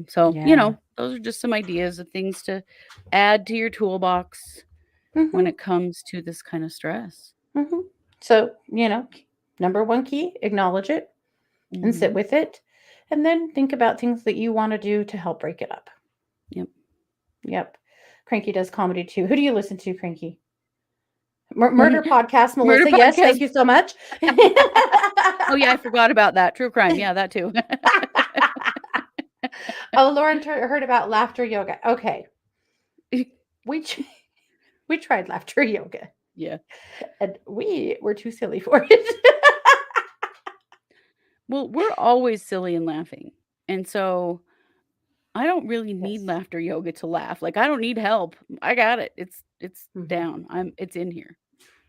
So, Yeah. those are just some ideas of things to add to your toolbox when Hmm. it comes to this kind of stress. Hmm. So, number one key, acknowledge it and sit Mhm. with it. And then think about things that you want to do to help break it up. Yep. Yep. Cranky does comedy too. Who do you listen to, Cranky? Murder podcast, Murder Melissa. Yes, podcast. thank you so much. Oh, yeah, I forgot about that. True crime. Yeah, that too. Oh, Lauren heard about laughter yoga. Okay, we tr- we tried laughter yoga, Yeah. and we were too silly for it. Well, we're always silly and laughing. And so I don't really need Yes. laughter yoga to laugh. Like, I don't need help. I got it. It's Hmm. down. It's in here.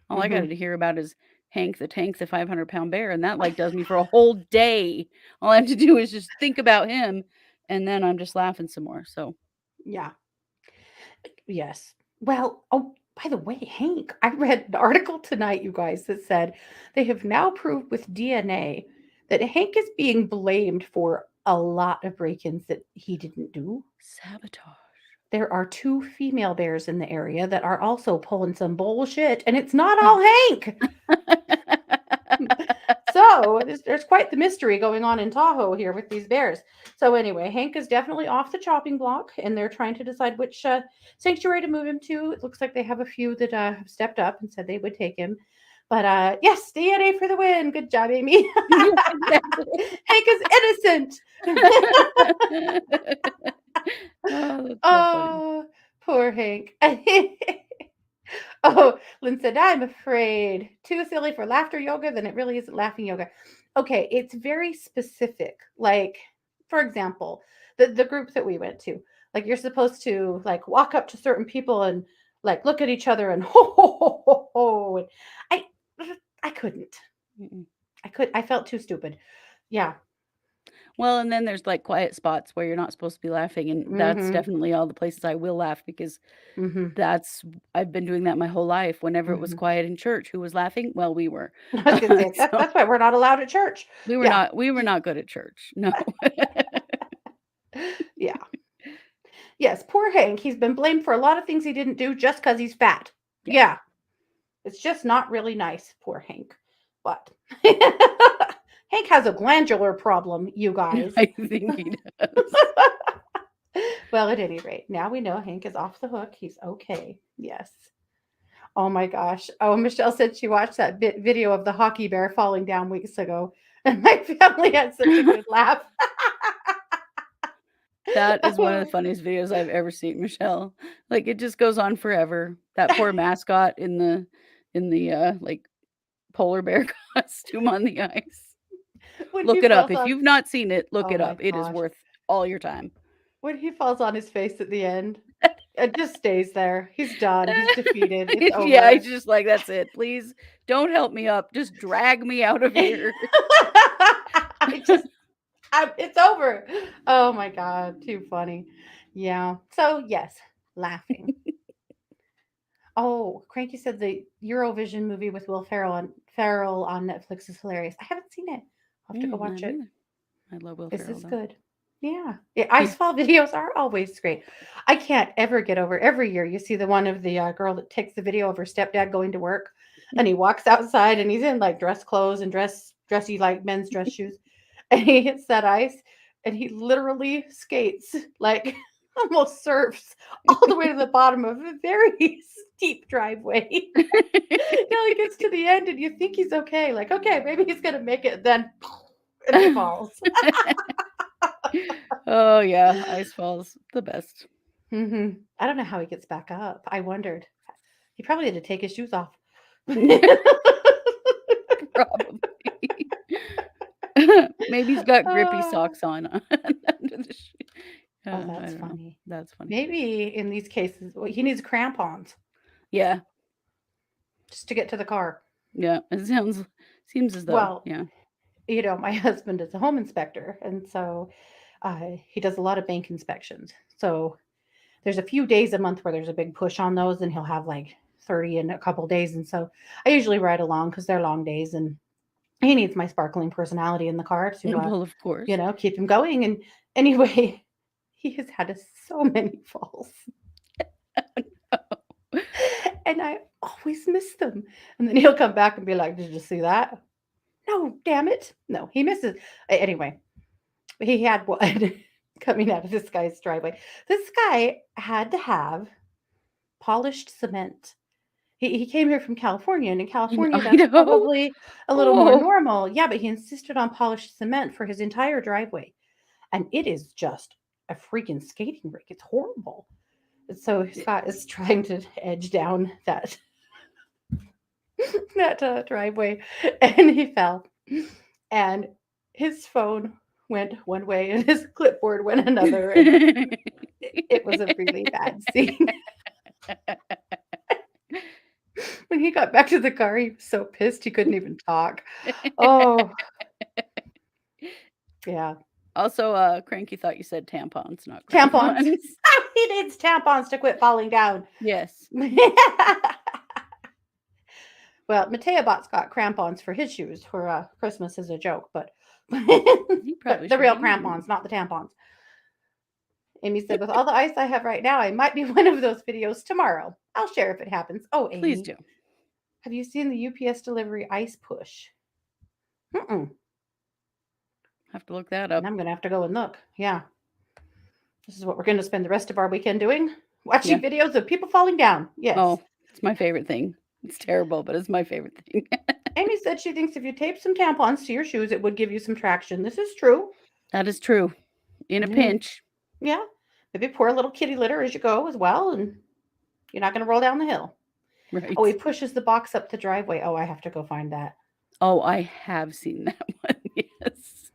All I got Hmm. to hear about is Hank the Tank, the 500-pound bear, and that like does me for a whole day. All I have to do is just think about him, and then I'm just laughing some more. So, Yeah. Yes. Well, oh, by the way, Hank, I read an article tonight, you guys, that said they have now proved with DNA that Hank is being blamed for a lot of break-ins that he didn't do. sabotage. There are two female bears in the area that are also pulling some bullshit, and it's not all Hank. So there's quite the mystery going on in Tahoe here with these bears. So anyway, Hank is definitely off the chopping block, and they're trying to decide which sanctuary to move him to. It looks like they have a few that have stepped up and said they would take him. But yes, DNA for the win. Good job, Amy. Yeah, exactly. Hank is innocent. Oh, that's so funny. Oh, poor Hank. Oh, Lynn said, I'm afraid. Too silly for laughter yoga, then it really isn't laughing yoga. Okay, it's very specific. Like, for example, the group that we went to, like you're supposed to like walk up to certain people and like look at each other and ho ho ho ho ho. And I I couldn't. Mm-mm. I felt too stupid. Yeah. Well, and then there's, like, quiet spots where you're not supposed to be laughing, and that's Mhm. definitely all the places I will laugh because Mhm. that's I've been doing that my whole life. Whenever it was Mhm. quiet in church, who was laughing? Well, we were. I was gonna say So that's why we're not allowed at church. Yeah. we were not good at church. No. Yeah. Yes, poor Hank. He's been blamed for a lot of things he didn't do just because he's fat. Yeah. Yeah. It's just not really nice, poor Hank. But Hank has a glandular problem, you guys. I think he does. Well, at any rate, now we know Hank is off the hook. He's okay. Yes. Oh my gosh. Oh, Michelle said she watched that video of the hockey bear falling down weeks ago, and my family had such a good laugh. That is one of the funniest videos I've ever seen, Michelle. Like, it just goes on forever. That poor mascot in the, like, polar bear costume on the ice. When Look he it up. falls If on, you've not seen it, look oh it my up. It is gosh, worth all your time. when he falls on his face at the end, it just stays there. He's done. He's defeated. It's Yeah, over. he's just like, "That's it. Please don't help me up. Just drag me out of here." I just, it's over. Oh my God, too funny. Yeah. So yes, laughing. Oh, Cranky said the Eurovision movie with Will Ferrell on Netflix is hilarious. I haven't seen it. I'll have to go I watch haven't it. either. I love Will Is Ferrell, this though. good? Yeah. Yeah, He Icefall videos are always great. I can't ever get over every year. You see the one of the girl that takes the video of her stepdad going to work, and he walks outside and he's in like dress clothes and dressy like men's dress shoes, and he hits that ice and he literally skates like almost surfs all the way to the bottom of a very steep driveway. He gets to the end and you think he's okay, like okay, maybe he's gonna make it, then and he falls. Oh, yeah, Ice Falls, the best. I don't know how he gets back up. I wondered. He probably had to take his shoes off. Probably. Maybe he's got grippy Oh, socks on under the shoe. oh, I that's don't know. funny. That's funny. Maybe in these cases, well, he needs crampons Yeah, just to get to the car. yeah, it seems as though, Well, yeah. my husband is a home inspector, and so he does a lot of bank inspections. So there's a few days a month where there's a big push on those, and he'll have like 30 in a couple days. And so I usually ride along because they're long days, and he needs my sparkling personality in the car to, Well, of course. keep him going. And anyway, he has had so many falls, and I always miss them. And then he'll come back and be like, "Did you see that?" No, damn it. No, he misses. Anyway, he had one coming out of this guy's driveway. This guy had to have polished cement. He came here from California, and in In California, that's Idaho? probably a little more Oh. normal. Yeah, but he insisted on polished cement for his entire driveway. And it is just a freaking skating rink. It's horrible. So Scott is trying to edge down that driveway, and he fell, and his phone went one way, and his clipboard went another, and it was a really bad scene. When he got back to the car, he was so pissed he couldn't even talk. Oh, yeah. Also, Cranky thought you said tampons, not Tampons. crampons. He needs tampons to quit falling down. Yes. Well, Matea bought Scott crampons for his shoes for Christmas as a joke, but He but probably the should real use 'em. crampons, not the tampons. Amy said, with all the ice I have right now, I might be one of those videos tomorrow. I'll share if it happens. Oh, Please Amy, do. have you seen the UPS delivery ice push? Mm-mm. Have to look that And up. I'm going to have to go and look. Yeah. This is what we're going to spend the rest of our weekend doing, Yeah. watching videos of people falling down. Yes. Oh, it's my favorite thing. It's terrible, but it's my favorite thing. Amy said she thinks if you tape some tampons to your shoes, it would give you some traction. This is true. That is true. In a Yeah. pinch. Yeah. Maybe pour a little kitty litter as you go as well, and you're not going to roll down the hill. Oh, he Right. pushes the box up the driveway. Oh, I have to go find that. Oh, I have seen that one. Yes.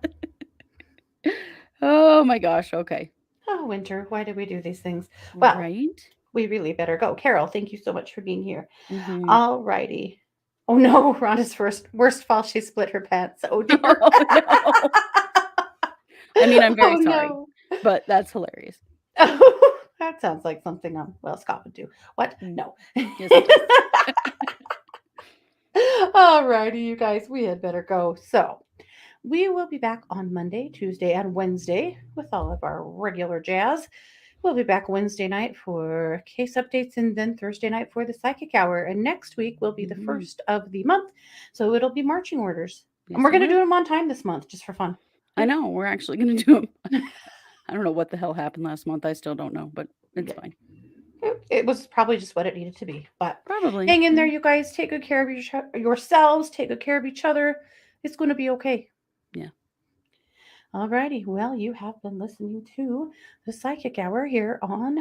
Oh my gosh. Okay. Oh, Winter, why do we do these things? Well, Right? we really better go. Carol, thank you so much for being here. Mm-hmm. All righty. Oh no, Rhonda's worst fall. She split her pants. Oh dear. Oh no. I mean, I'm very Oh sorry, no. but that's hilarious. That sounds like something well, Scott would do. What? Mm. No. Yes, it does. All righty, you guys, we had better go. So we will be back on Monday, Tuesday, and Wednesday with all of our regular jazz. We'll be back Wednesday night for case updates and then Thursday night for the psychic hour. And next week will be the Mhm. first of the month. So it'll be marching orders. And Yes, we're it going to do will. them on time this month just for fun. I know, we're actually gonna do them. I don't know what the hell happened last month, I still don't know, but it's Yeah. fine. It was probably just what it needed to be. But Probably, hang in there, yeah. you guys. Take good care of yourselves. Take good care of each other. It's going to be okay. Yeah. Alrighty. Well, you have been listening to the Psychic Hour here on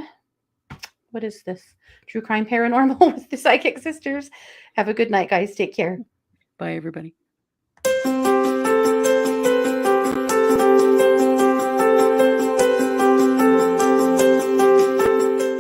what is this? True Crime Paranormal with the Psychic Sisters. Have a good night, guys. Take care. Bye, everybody.